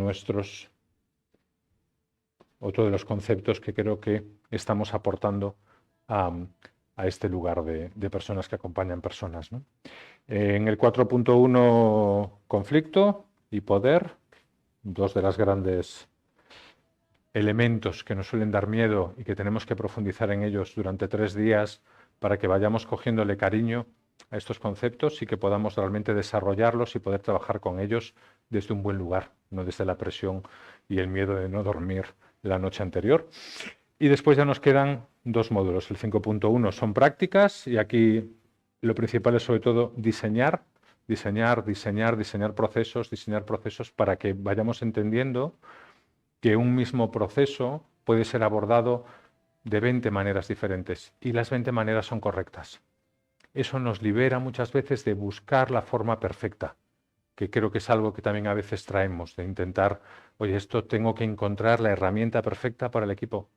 los conceptos que creo que estamos aportando a este lugar de personas que acompañan personas, ¿no? En el 4.1, conflicto y poder, dos de las grandes elementos que nos suelen dar miedo y que tenemos que profundizar en ellos durante 3 días para que vayamos cogiéndole cariño a estos conceptos y que podamos realmente desarrollarlos y poder trabajar con ellos desde un buen lugar, no desde la presión y el miedo de no dormir la noche anterior. Y después ya nos quedan dos módulos. El 5.1 son prácticas y aquí lo principal es sobre todo diseñar procesos para que vayamos entendiendo que un mismo proceso puede ser abordado de 20 maneras diferentes y las 20 maneras son correctas. Eso nos libera muchas veces de buscar la forma perfecta, que creo que es algo que también a veces traemos, de intentar, oye, esto tengo que encontrar la herramienta perfecta para el equipo.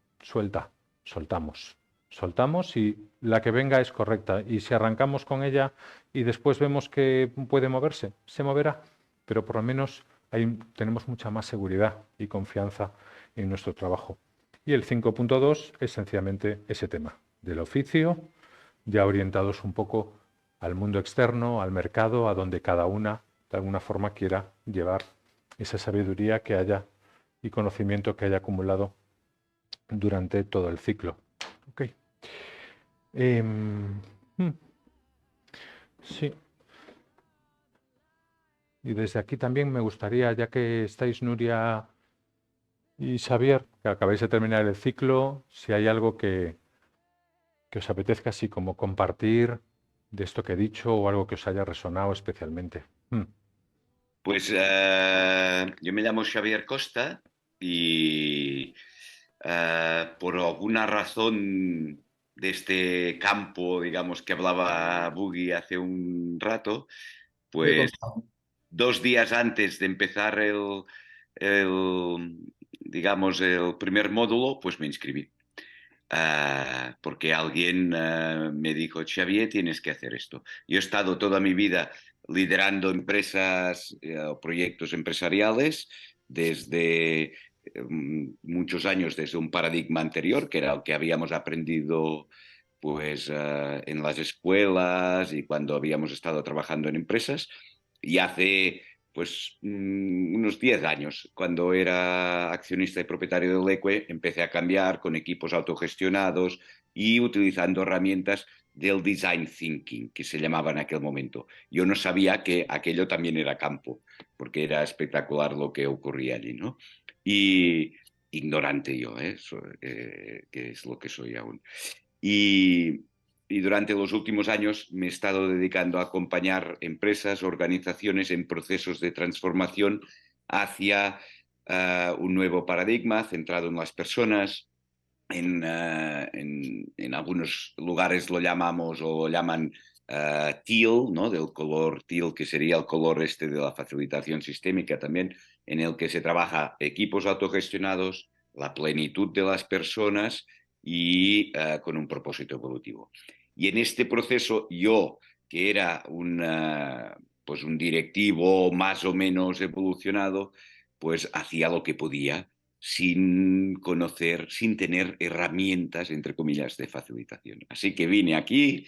Soltamos y la que venga es correcta. Y si arrancamos con ella y después vemos que puede moverse, se moverá, pero por lo menos ahí tenemos mucha más seguridad y confianza en nuestro trabajo. Y el 5.2 es sencillamente ese tema del oficio, ya orientados un poco al mundo externo, al mercado, a donde cada una de alguna forma quiera llevar esa sabiduría que haya y conocimiento que haya acumulado durante todo el ciclo. Okay. Sí. Y desde aquí también me gustaría, ya que estáis Nuria y Xavier, que acabáis de terminar el ciclo, si hay algo que os apetezca así como compartir de esto que he dicho o algo que os haya resonado especialmente. Pues yo me llamo Xavier Costa y por alguna razón de este campo, digamos, que hablaba Buggy hace un rato, Me pues consta. 2 días antes de empezar el digamos, el primer módulo, pues me inscribí. Porque alguien me dijo, Xavier, tienes que hacer esto. Yo he estado toda mi vida liderando empresas o proyectos empresariales desde muchos años, desde un paradigma anterior, que era el que habíamos aprendido pues en las escuelas y cuando habíamos estado trabajando en empresas. Y hace pues unos 10 años, cuando era accionista y propietario de Leque, empecé a cambiar con equipos autogestionados y utilizando herramientas del design thinking, que se llamaba en aquel momento. Yo no sabía que aquello también era campo, porque era espectacular lo que ocurría allí, ¿no? Y ignorante yo, que es lo que soy aún. Y, y durante los últimos años me he estado dedicando a acompañar empresas, organizaciones en procesos de transformación hacia un nuevo paradigma centrado en las personas. En algunos lugares lo llamamos o lo llaman teal, ¿no? Del color teal, que sería el color este de la facilitación sistémica también, en el que se trabaja equipos autogestionados, la plenitud de las personas y con un propósito evolutivo. Y en este proceso yo, que era pues un directivo más o menos evolucionado, pues hacía lo que podía sin conocer, sin tener herramientas, entre comillas, de facilitación. Así que vine aquí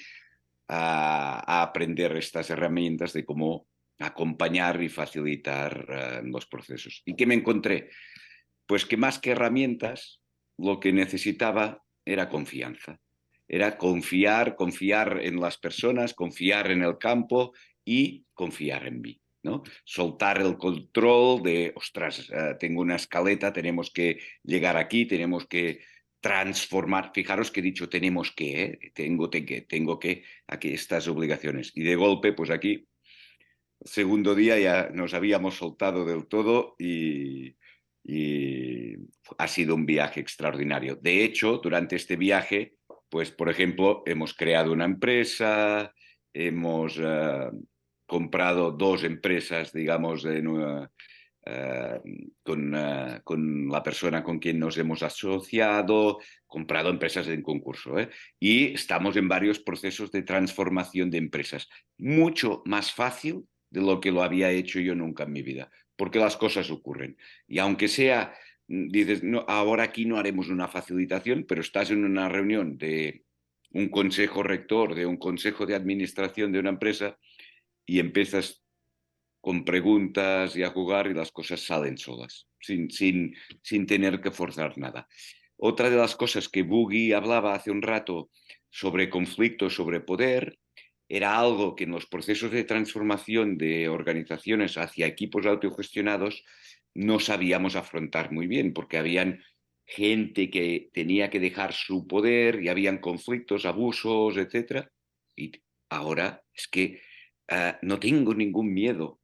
a aprender estas herramientas de cómo acompañar y facilitar los procesos. ¿Y qué me encontré? Pues que más que herramientas, lo que necesitaba era confianza. Era confiar en las personas, confiar en el campo y confiar en mí, ¿no? Soltar el control de, ostras, tengo una escaleta, tenemos que llegar aquí, tenemos que transformar. Fijaros que he dicho tenemos que, tengo que, aquí estas obligaciones. Y de golpe, pues aquí, segundo día ya nos habíamos soltado del todo y ha sido un viaje extraordinario. De hecho, durante este viaje, pues por ejemplo, hemos creado una empresa, hemos comprado dos empresas, digamos, uh, con la persona con quien nos hemos asociado, comprado empresas en concurso, ¿eh? Y estamos en varios procesos de transformación de empresas. Mucho más fácil de lo que lo había hecho yo nunca en mi vida, porque las cosas ocurren. Y aunque sea, dices, no, ahora aquí no haremos una facilitación, pero estás en una reunión de un consejo rector, de un consejo de administración de una empresa y empiezas con preguntas y a jugar y las cosas salen solas, sin tener que forzar nada. Otra de las cosas que Boogie hablaba hace un rato sobre conflicto, sobre poder, era algo que en los procesos de transformación de organizaciones hacia equipos autogestionados no sabíamos afrontar muy bien, porque habían gente que tenía que dejar su poder y habían conflictos, abusos, etcétera. Y ahora es que no tengo ningún miedo,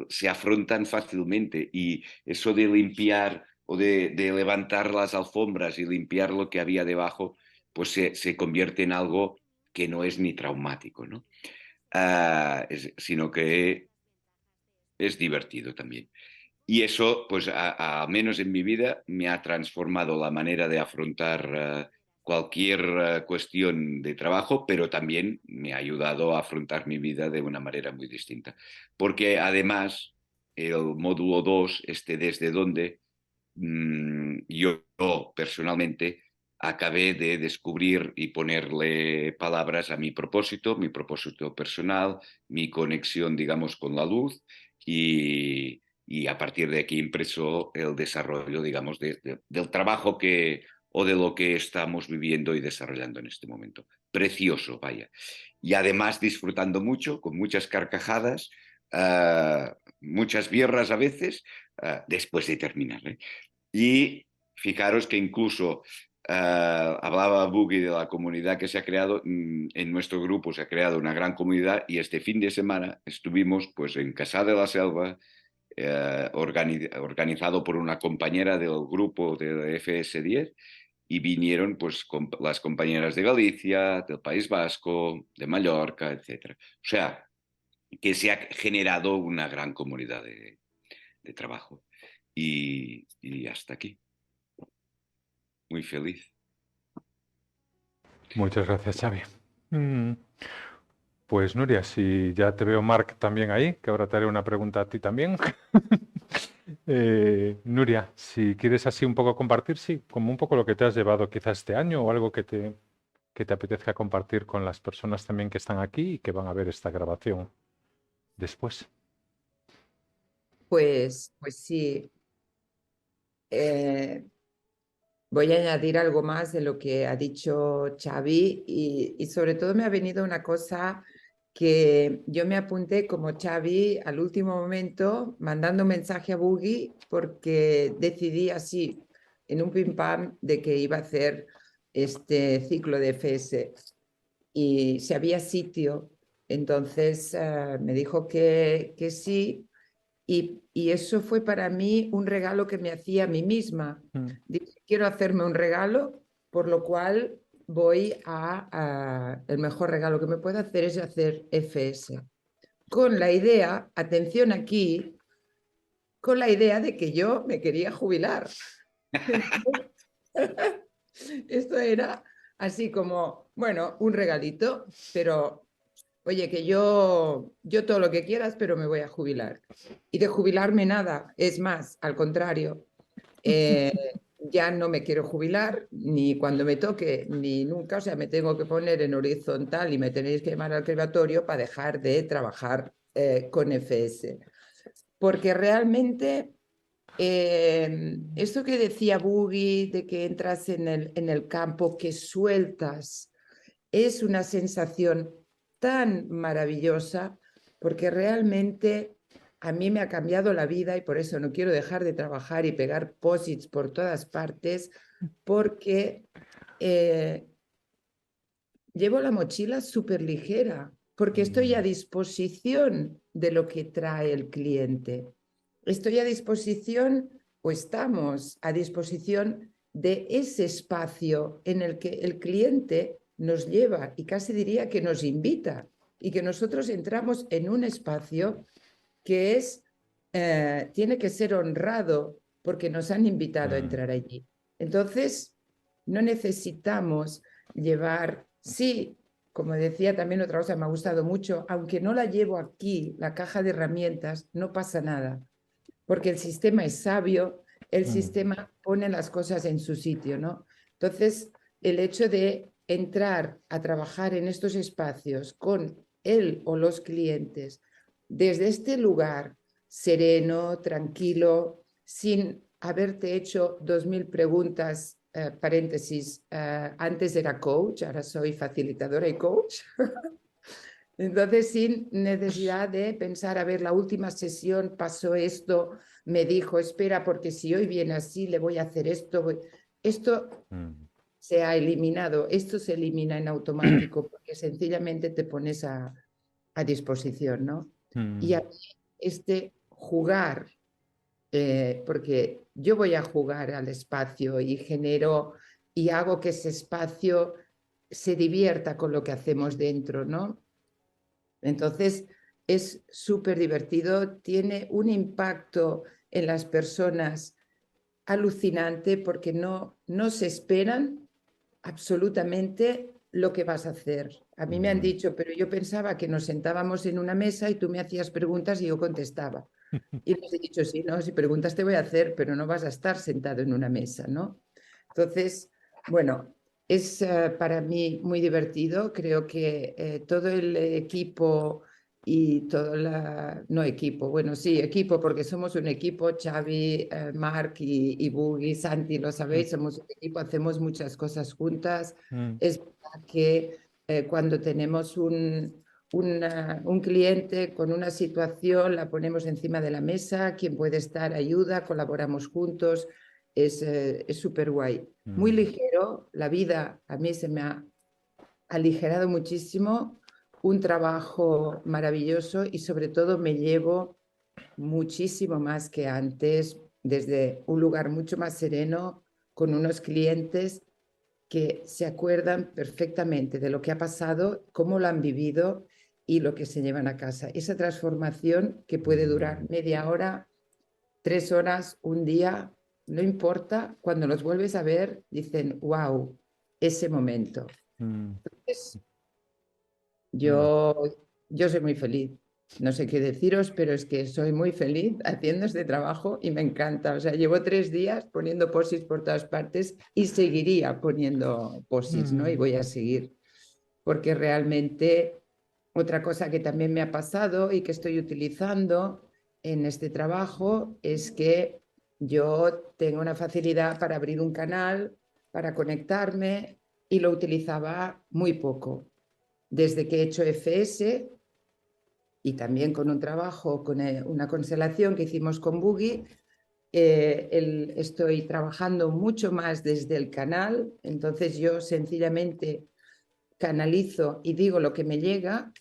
se afrontan fácilmente y eso de limpiar o de levantar las alfombras y limpiar lo que había debajo, pues se convierte en algo que no es ni traumático, ¿no? Sino que es divertido también. Y eso, pues, al menos en mi vida, me ha transformado la manera de afrontar cualquier cuestión de trabajo, pero también me ha ayudado a afrontar mi vida de una manera muy distinta. Porque además, el módulo 2 este desde dónde, yo personalmente acabé de descubrir y ponerle palabras a mi propósito personal, mi conexión, digamos, con la luz y a partir de aquí impresó el desarrollo, digamos, del trabajo o de lo que estamos viviendo y desarrollando en este momento. Precioso, vaya. Y además disfrutando mucho, con muchas carcajadas, muchas birras a veces, después de terminar, ¿eh? Y fijaros que incluso hablaba Boogie de la comunidad que se ha creado, en nuestro grupo se ha creado una gran comunidad y este fin de semana estuvimos pues en Casa de la Selva, organizado por una compañera del grupo de FS10 y vinieron pues las compañeras de Galicia, del País Vasco, de Mallorca, etcétera. O sea, que se ha generado una gran comunidad de trabajo y hasta aquí. muy feliz. Muchas gracias, Xavi. Mm, Pues Nuria, si ya te veo Marc también ahí, que ahora te haré una pregunta a ti también. Nuria, si quieres así un poco compartir, sí, como un poco lo que te has llevado quizás este año o algo que te apetezca compartir con las personas también que están aquí y que van a ver esta grabación después. Pues sí, eh, voy a añadir algo más de lo que ha dicho Xavi y sobre todo me ha venido una cosa que yo me apunté como Xavi al último momento mandando un mensaje a Boogie porque decidí así en un pim pam de que iba a hacer este ciclo de FS y si había sitio, entonces me dijo que sí. Y eso fue para mí un regalo que me hacía a mí misma. Dije, quiero hacerme un regalo, por lo cual el mejor regalo que me puedo hacer es hacer FS. Con la idea, atención aquí, con la idea de que yo me quería jubilar. Esto era así como, bueno, un regalito, pero oye, que yo todo lo que quieras, pero me voy a jubilar. Y de jubilarme nada, es más, al contrario, eh, ya no me quiero jubilar ni cuando me toque, ni nunca, o sea, me tengo que poner en horizontal y me tenéis que llamar al crematorio para dejar de trabajar con FS. Porque realmente esto que decía Boogie, de que entras en el campo, que sueltas, es una sensación tan maravillosa porque realmente a mí me ha cambiado la vida y por eso no quiero dejar de trabajar y pegar posits por todas partes porque llevo la mochila súper ligera porque estoy a disposición de lo que trae el cliente. Estoy a disposición o estamos a disposición de ese espacio en el que el cliente nos lleva y casi diría que nos invita y que nosotros entramos en un espacio que tiene que ser honrado porque nos han invitado a entrar allí. Entonces, no necesitamos llevar, sí, como decía también otra cosa, me ha gustado mucho, aunque no la llevo aquí, la caja de herramientas, no pasa nada, porque el sistema es sabio, el sistema pone las cosas en su sitio, ¿no? Entonces, el hecho de entrar a trabajar en estos espacios con él o los clientes desde este lugar sereno, tranquilo, sin haberte hecho 2000 preguntas, paréntesis, antes era coach, ahora soy facilitadora y coach. Entonces, sin necesidad de pensar, a ver, la última sesión pasó esto, me dijo, espera, porque si hoy viene así, le voy a hacer esto. Esto se ha eliminado, esto se elimina en automático, porque sencillamente te pones a disposición, ¿no? Y a mí este jugar, porque yo voy a jugar al espacio y genero y hago que ese espacio se divierta con lo que hacemos dentro, ¿no? Entonces, es súper divertido, tiene un impacto en las personas alucinante porque no se esperan absolutamente lo que vas a hacer. A mí me han dicho, pero yo pensaba que nos sentábamos en una mesa y tú me hacías preguntas y yo contestaba. Y les he dicho, sí, no, si preguntas te voy a hacer, pero no vas a estar sentado en una mesa, ¿no? Entonces, bueno, es para mí muy divertido. Creo que todo el equipo y todo la... No equipo, bueno, sí, equipo, porque somos un equipo, Xavi, Marc y Buggy, Santi, lo sabéis, somos un equipo, hacemos muchas cosas juntas. Es verdad que cuando tenemos un cliente con una situación, la ponemos encima de la mesa, quien puede estar ayuda, colaboramos juntos, es súper guay. Muy ligero, la vida a mí se me ha aligerado muchísimo, un trabajo maravilloso y sobre todo me llevo muchísimo más que antes, desde un lugar mucho más sereno, con unos clientes que se acuerdan perfectamente de lo que ha pasado, cómo lo han vivido y lo que se llevan a casa. Esa transformación que puede durar media hora, 3 horas, un día, no importa, cuando los vuelves a ver, dicen, wow, ese momento. Entonces, yo, yo soy muy feliz. No sé qué deciros, pero es que soy muy feliz haciendo este trabajo y me encanta. O sea, llevo 3 días poniendo posits por todas partes y seguiría poniendo posits, ¿no? Y voy a seguir, porque realmente otra cosa que también me ha pasado y que estoy utilizando en este trabajo es que yo tengo una facilidad para abrir un canal, para conectarme y lo utilizaba muy poco. Desde que he hecho FS y también con un trabajo, con una constelación que hicimos con Boogie, estoy trabajando mucho más desde el canal, entonces yo sencillamente canalizo y digo lo que me llega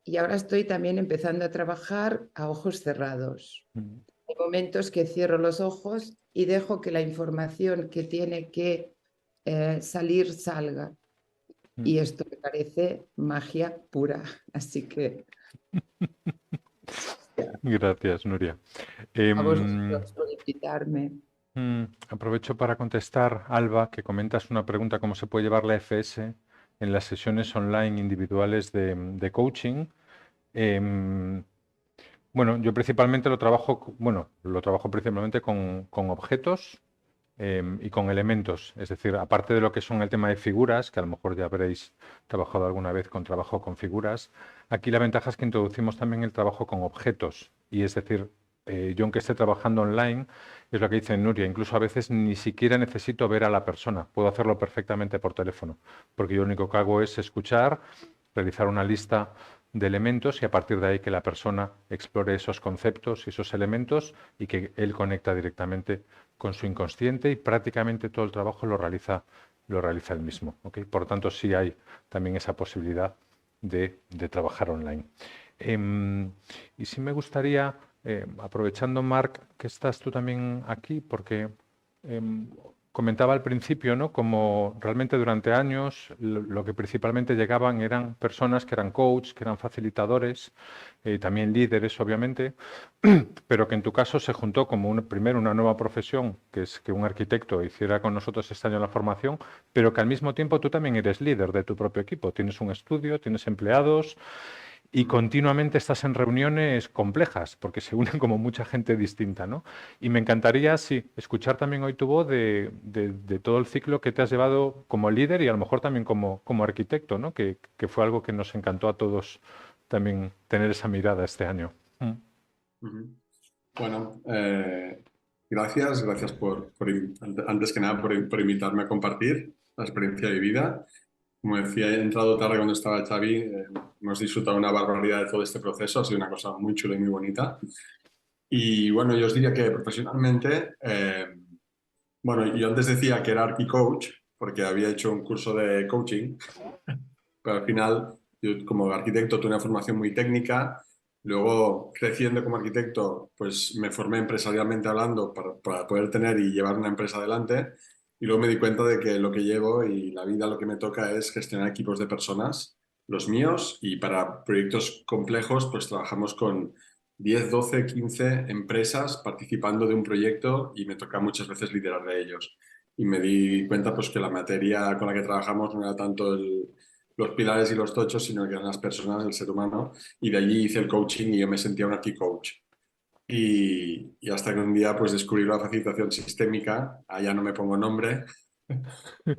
y ahora estoy también empezando a trabajar a ojos cerrados. Hay momentos que cierro los ojos y dejo que la información que tiene que salir salga. Y esto me parece magia pura. Así que Gracias, Nuria. a vosotros por invitarme. Aprovecho para contestar, Alba, que comentas una pregunta, ¿cómo se puede llevar la FS en las sesiones online individuales de coaching? Em, bueno, yo principalmente lo trabajo principalmente con objetos y con elementos. Es decir, aparte de lo que son el tema de figuras, que a lo mejor ya habréis trabajado alguna vez con trabajo con figuras, aquí la ventaja es que introducimos también el trabajo con objetos. Y es decir, yo aunque esté trabajando online, es lo que dice Nuria, incluso a veces ni siquiera necesito ver a la persona, puedo hacerlo perfectamente por teléfono, porque yo lo único que hago es escuchar, realizar una lista de elementos y a partir de ahí que la persona explore esos conceptos y esos elementos y que él conecta directamente con su inconsciente y prácticamente todo el trabajo lo realiza él mismo. ¿Okay? Por lo tanto, sí hay también esa posibilidad de trabajar online. Y sí me gustaría, aprovechando, Marc, que estás tú también aquí, porque comentaba al principio, ¿no? Como realmente durante años lo que principalmente llegaban eran personas que eran coaches, que eran facilitadores, también líderes, obviamente, pero que en tu caso se juntó como primero una nueva profesión, que es que un arquitecto hiciera con nosotros este año la formación, pero que al mismo tiempo tú también eres líder de tu propio equipo. Tienes un estudio, tienes empleados y continuamente estás en reuniones complejas, porque se unen como mucha gente distinta, ¿no? Y me encantaría, sí, escuchar también hoy tu voz de todo el ciclo que te has llevado como líder y a lo mejor también como arquitecto, ¿no? Que fue algo que nos encantó a todos también tener esa mirada este año. Bueno, gracias antes que nada por invitarme a compartir la experiencia de vida. Como decía, he entrado tarde cuando estaba Xavi, hemos disfrutado una barbaridad de todo este proceso, ha sido una cosa muy chula y muy bonita. Y bueno, yo os diría que profesionalmente, bueno, yo antes decía que era arquicoach porque había hecho un curso de coaching, pero al final, yo como arquitecto tuve una formación muy técnica. Luego, creciendo como arquitecto, pues me formé empresarialmente hablando para poder tener y llevar una empresa adelante. Y luego me di cuenta de que lo que llevo y la vida lo que me toca es gestionar equipos de personas, los míos, y para proyectos complejos, pues trabajamos con 10, 12, 15 empresas participando de un proyecto y me toca muchas veces liderar de ellos. Y me di cuenta pues que la materia con la que trabajamos no era tanto los pilares y los tochos, sino que eran las personas, el ser humano, y de allí hice el coaching y yo me sentía un arquicoach. Y hasta que un día pues descubrí la facilitación sistémica, allá no me pongo nombre,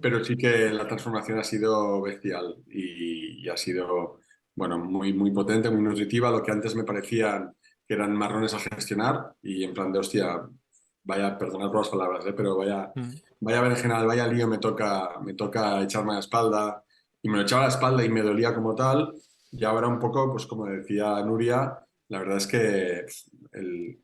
pero sí que la transformación ha sido bestial y ha sido, bueno, muy, muy potente, muy nutritiva. Lo que antes me parecían que eran marrones a gestionar y en plan de hostia, vaya, perdonad por las palabras, pero vaya berenjenal, vaya lío me toca echarme a la espalda, y me lo echaba a la espalda y me dolía como tal. Y ahora un poco, pues como decía Nuria, la verdad es que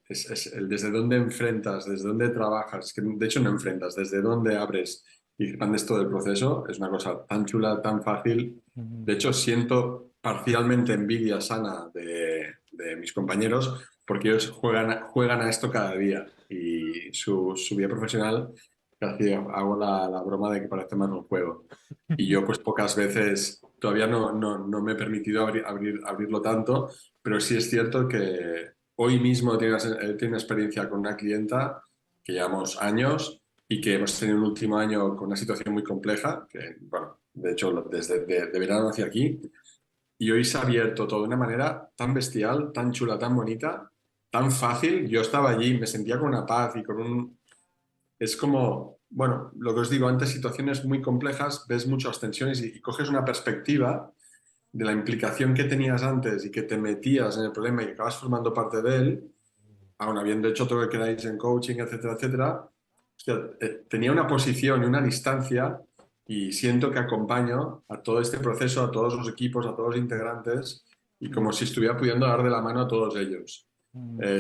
es el desde dónde enfrentas, desde dónde trabajas, que de hecho no enfrentas, desde dónde abres y expandes todo el proceso, es una cosa tan chula, tan fácil. De hecho, siento parcialmente envidia sana de mis compañeros porque ellos juegan a esto cada día y su vida profesional, casi hago la broma de que parece más un juego. Y yo pues pocas veces todavía no me he permitido abrirlo tanto, pero sí es cierto que hoy mismo he tenido una experiencia con una clienta que llevamos años y que hemos tenido un último año con una situación muy compleja, que, bueno, de hecho, desde de verano hacia aquí, y hoy se ha abierto todo de una manera tan bestial, tan chula, tan bonita, tan fácil. Yo estaba allí, me sentía con una paz y con un... Es como, bueno, lo que os digo, ante situaciones muy complejas ves muchas tensiones y coges una perspectiva de la implicación que tenías antes y que te metías en el problema y acabas formando parte de él, aún habiendo hecho todo lo que queráis en coaching, etcétera, etcétera. Hostia, tenía una posición y una distancia y siento que acompaño a todo este proceso, a todos los equipos, a todos los integrantes y como si estuviera pudiendo dar de la mano a todos ellos.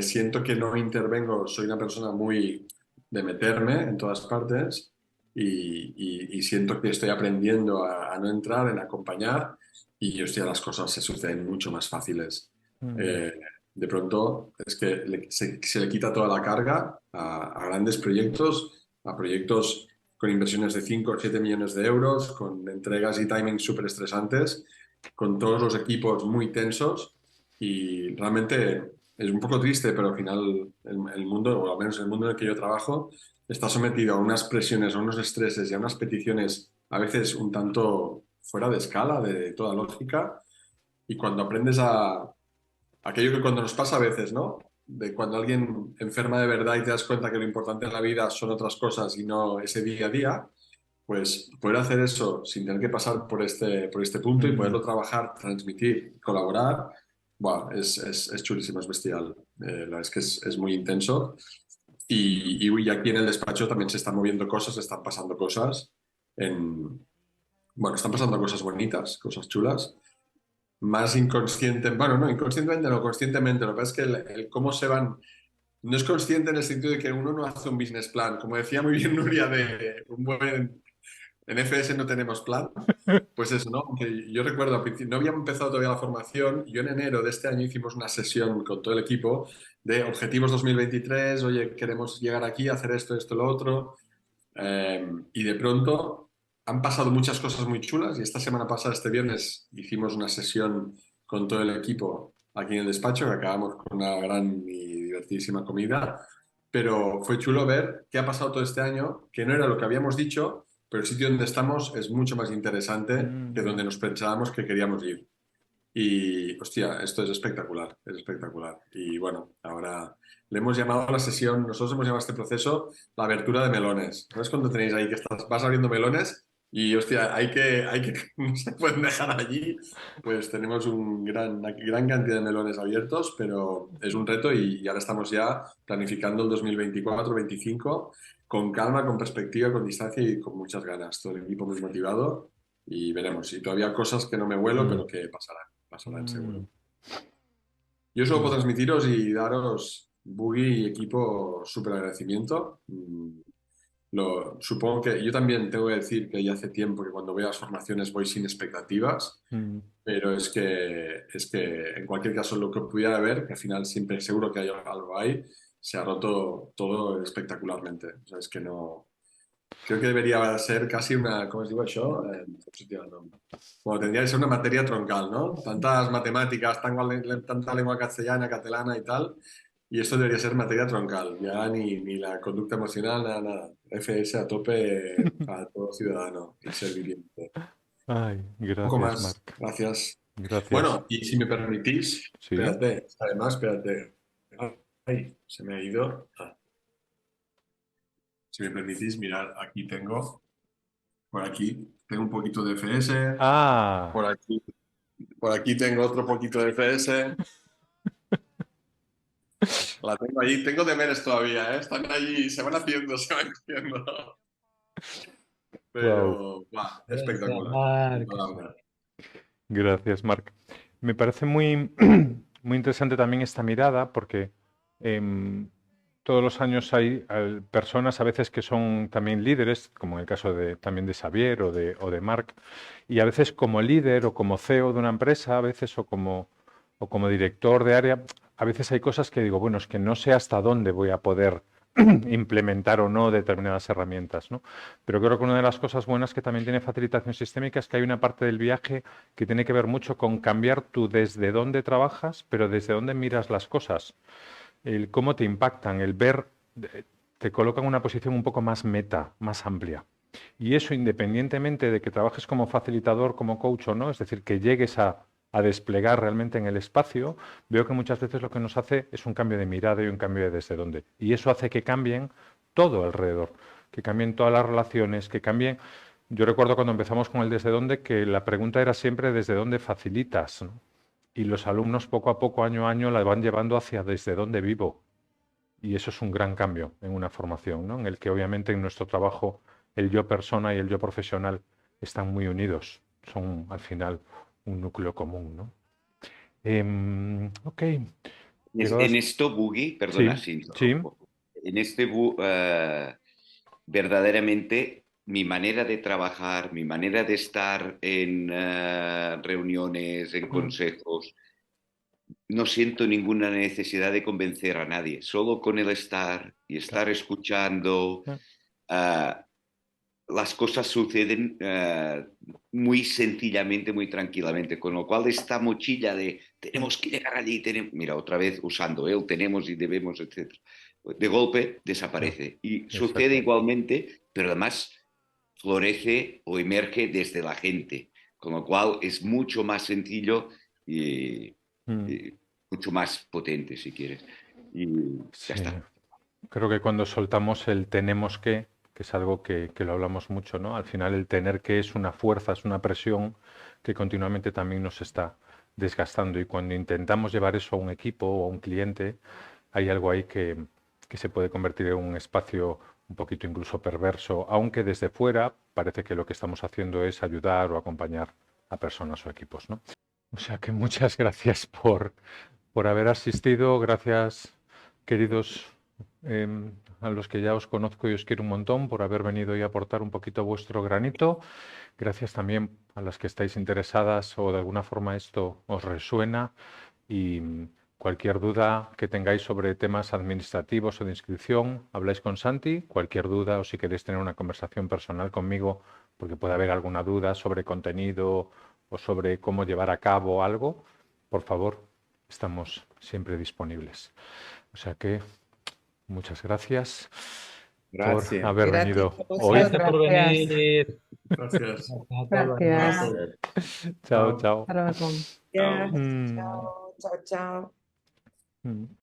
Siento que no intervengo, soy una persona muy de meterme en todas partes y siento que estoy aprendiendo a no entrar, en acompañar y hostia, las cosas se suceden mucho más fáciles. Eh, de pronto es que se le quita toda la carga a grandes proyectos, a proyectos con inversiones de 5 o 7 millones de euros, con entregas y timings súper estresantes, con todos los equipos muy tensos y realmente es un poco triste, pero al final el mundo, o al menos el mundo en el que yo trabajo, está sometido a unas presiones, a unos estreses y a unas peticiones a veces un tanto fuera de escala, de toda lógica, y cuando aprendes a aquello que cuando nos pasa a veces, ¿no? De cuando alguien enferma de verdad y te das cuenta que lo importante en la vida son otras cosas y no ese día a día, pues poder hacer eso sin tener que pasar por este punto y poderlo trabajar, transmitir, colaborar, bueno, es chulísimo, es bestial. La verdad es que es muy intenso. Y aquí en el despacho también se están moviendo cosas, están pasando cosas. Bueno, están pasando cosas bonitas, cosas chulas más inconsciente, bueno, no, inconscientemente no, conscientemente. Lo que pasa es que el cómo se van, no es consciente en el sentido de que uno no hace un business plan. Como decía muy bien Nuria, de un buen, en FS no tenemos plan, pues eso, ¿no? Que yo recuerdo, no habíamos empezado todavía la formación, yo en enero de este año hicimos una sesión con todo el equipo de objetivos 2023, oye, queremos llegar aquí, hacer esto, esto, lo otro, y de pronto han pasado muchas cosas muy chulas y esta semana pasada, este viernes, hicimos una sesión con todo el equipo aquí en el despacho, que acabamos con una gran y divertidísima comida, pero fue chulo ver qué ha pasado todo este año, que no era lo que habíamos dicho, pero el sitio donde estamos es mucho más interesante que donde nos pensábamos que queríamos ir. Y, hostia, esto es espectacular, es espectacular. Y bueno, ahora le hemos llamado a la sesión, nosotros hemos llamado a este proceso la abertura de melones. ¿Sabes cuando tenéis ahí que vas abriendo melones y, hostia, hay que, no se pueden dejar allí? Pues tenemos una gran cantidad de melones abiertos, pero es un reto y ahora estamos ya planificando el 2024-25 con calma, con perspectiva, con distancia y con muchas ganas. Todo el equipo muy motivado y veremos. Y todavía cosas que no me vuelo, pero que pasarán seguro. Yo solo puedo transmitiros y daros, Buggy y equipo, súper agradecimiento. Supongo que yo también tengo que decir que ya hace tiempo que cuando voy a las formaciones voy sin expectativas, pero es que en cualquier caso lo que pudiera haber, que al final siempre seguro que hay algo ahí, se ha roto todo espectacularmente. O sea, es que no... Creo que debería ser casi una, ¿cómo os digo yo? Bueno, tendría que ser una materia troncal, ¿no? Tantas matemáticas, tanta lengua castellana, catalana y tal, y esto debería ser materia troncal, ya ni la conducta emocional, nada, nada. FS a tope para todo ciudadano y ser viviente. Ay, Un poco gracias, más, Marc. gracias. Gracias. Bueno, y si me permitís, Sí. espérate, además, espérate. Ay, se me ha ido. Si me permitís, mirar, aquí tengo. Por aquí tengo un poquito de FS. Ah, Por aquí tengo otro poquito de FS. La tengo ahí. Tengo deberes todavía, ¿eh? Están ahí, se van haciendo. wow. Pero, espectacular. Gracias, Marc. Me parece muy, muy interesante también esta mirada porque todos los años hay personas a veces que son también líderes, como en el caso también de Xavier o de Marc, y a veces como líder o como CEO de una empresa, a veces o como director de área, a veces hay cosas que digo, bueno, es que no sé hasta dónde voy a poder implementar o no determinadas herramientas, ¿no? Pero creo que una de las cosas buenas que también tiene facilitación sistémica es que hay una parte del viaje que tiene que ver mucho con cambiar tú desde dónde trabajas, pero desde dónde miras las cosas, el cómo te impactan, el ver te coloca en una posición un poco más meta, más amplia. Y eso independientemente de que trabajes como facilitador, como coach o no, es decir, que llegues a desplegar realmente en el espacio, veo que muchas veces lo que nos hace es un cambio de mirada y un cambio de desde dónde. Y eso hace que cambien todo alrededor, que cambien todas las relaciones, que cambien... Yo recuerdo cuando empezamos con el desde dónde que la pregunta era siempre desde dónde facilitas, ¿no? Y los alumnos poco a poco, año a año, la van llevando hacia desde dónde vivo. Y eso es un gran cambio en una formación, ¿no? En el que obviamente en nuestro trabajo el yo persona y el yo profesional están muy unidos. Son al final un núcleo común, ¿no? Ok. En esto, Buggy, perdona Sí, si sí. interrumpo. En este, verdaderamente, mi manera de trabajar, mi manera de estar en reuniones, en consejos, no siento ninguna necesidad de convencer a nadie. Solo con el estar y estar escuchando, las cosas suceden muy sencillamente, muy tranquilamente. Con lo cual, esta mochila de tenemos que llegar allí, mira, otra vez usando el tenemos y debemos, etc. De golpe desaparece. Y sucede igualmente, pero además florece o emerge desde la gente. Con lo cual, es mucho más sencillo y mucho más potente, si quieres. Y ya está. Creo que cuando soltamos el tenemos que es algo que lo hablamos mucho, ¿no? Al final el tener que es una fuerza, es una presión que continuamente también nos está desgastando. Y cuando intentamos llevar eso a un equipo o a un cliente, hay algo ahí que se puede convertir en un espacio un poquito incluso perverso, aunque desde fuera parece que lo que estamos haciendo es ayudar o acompañar a personas o equipos, ¿no? O sea que muchas gracias por haber asistido. Gracias, queridos, a los que ya os conozco y os quiero un montón, por haber venido y aportar un poquito vuestro granito. Gracias también a las que estáis interesadas o de alguna forma esto os resuena. Y cualquier duda que tengáis sobre temas administrativos o de inscripción, habláis con Santi. Cualquier duda o si queréis tener una conversación personal conmigo, porque puede haber alguna duda sobre contenido o sobre cómo llevar a cabo algo, por favor, estamos siempre disponibles. O sea que muchas gracias por haber venido hoy. Gracias por venir. Gracias. Gracias. Chao, chao. Chao, chao, chao.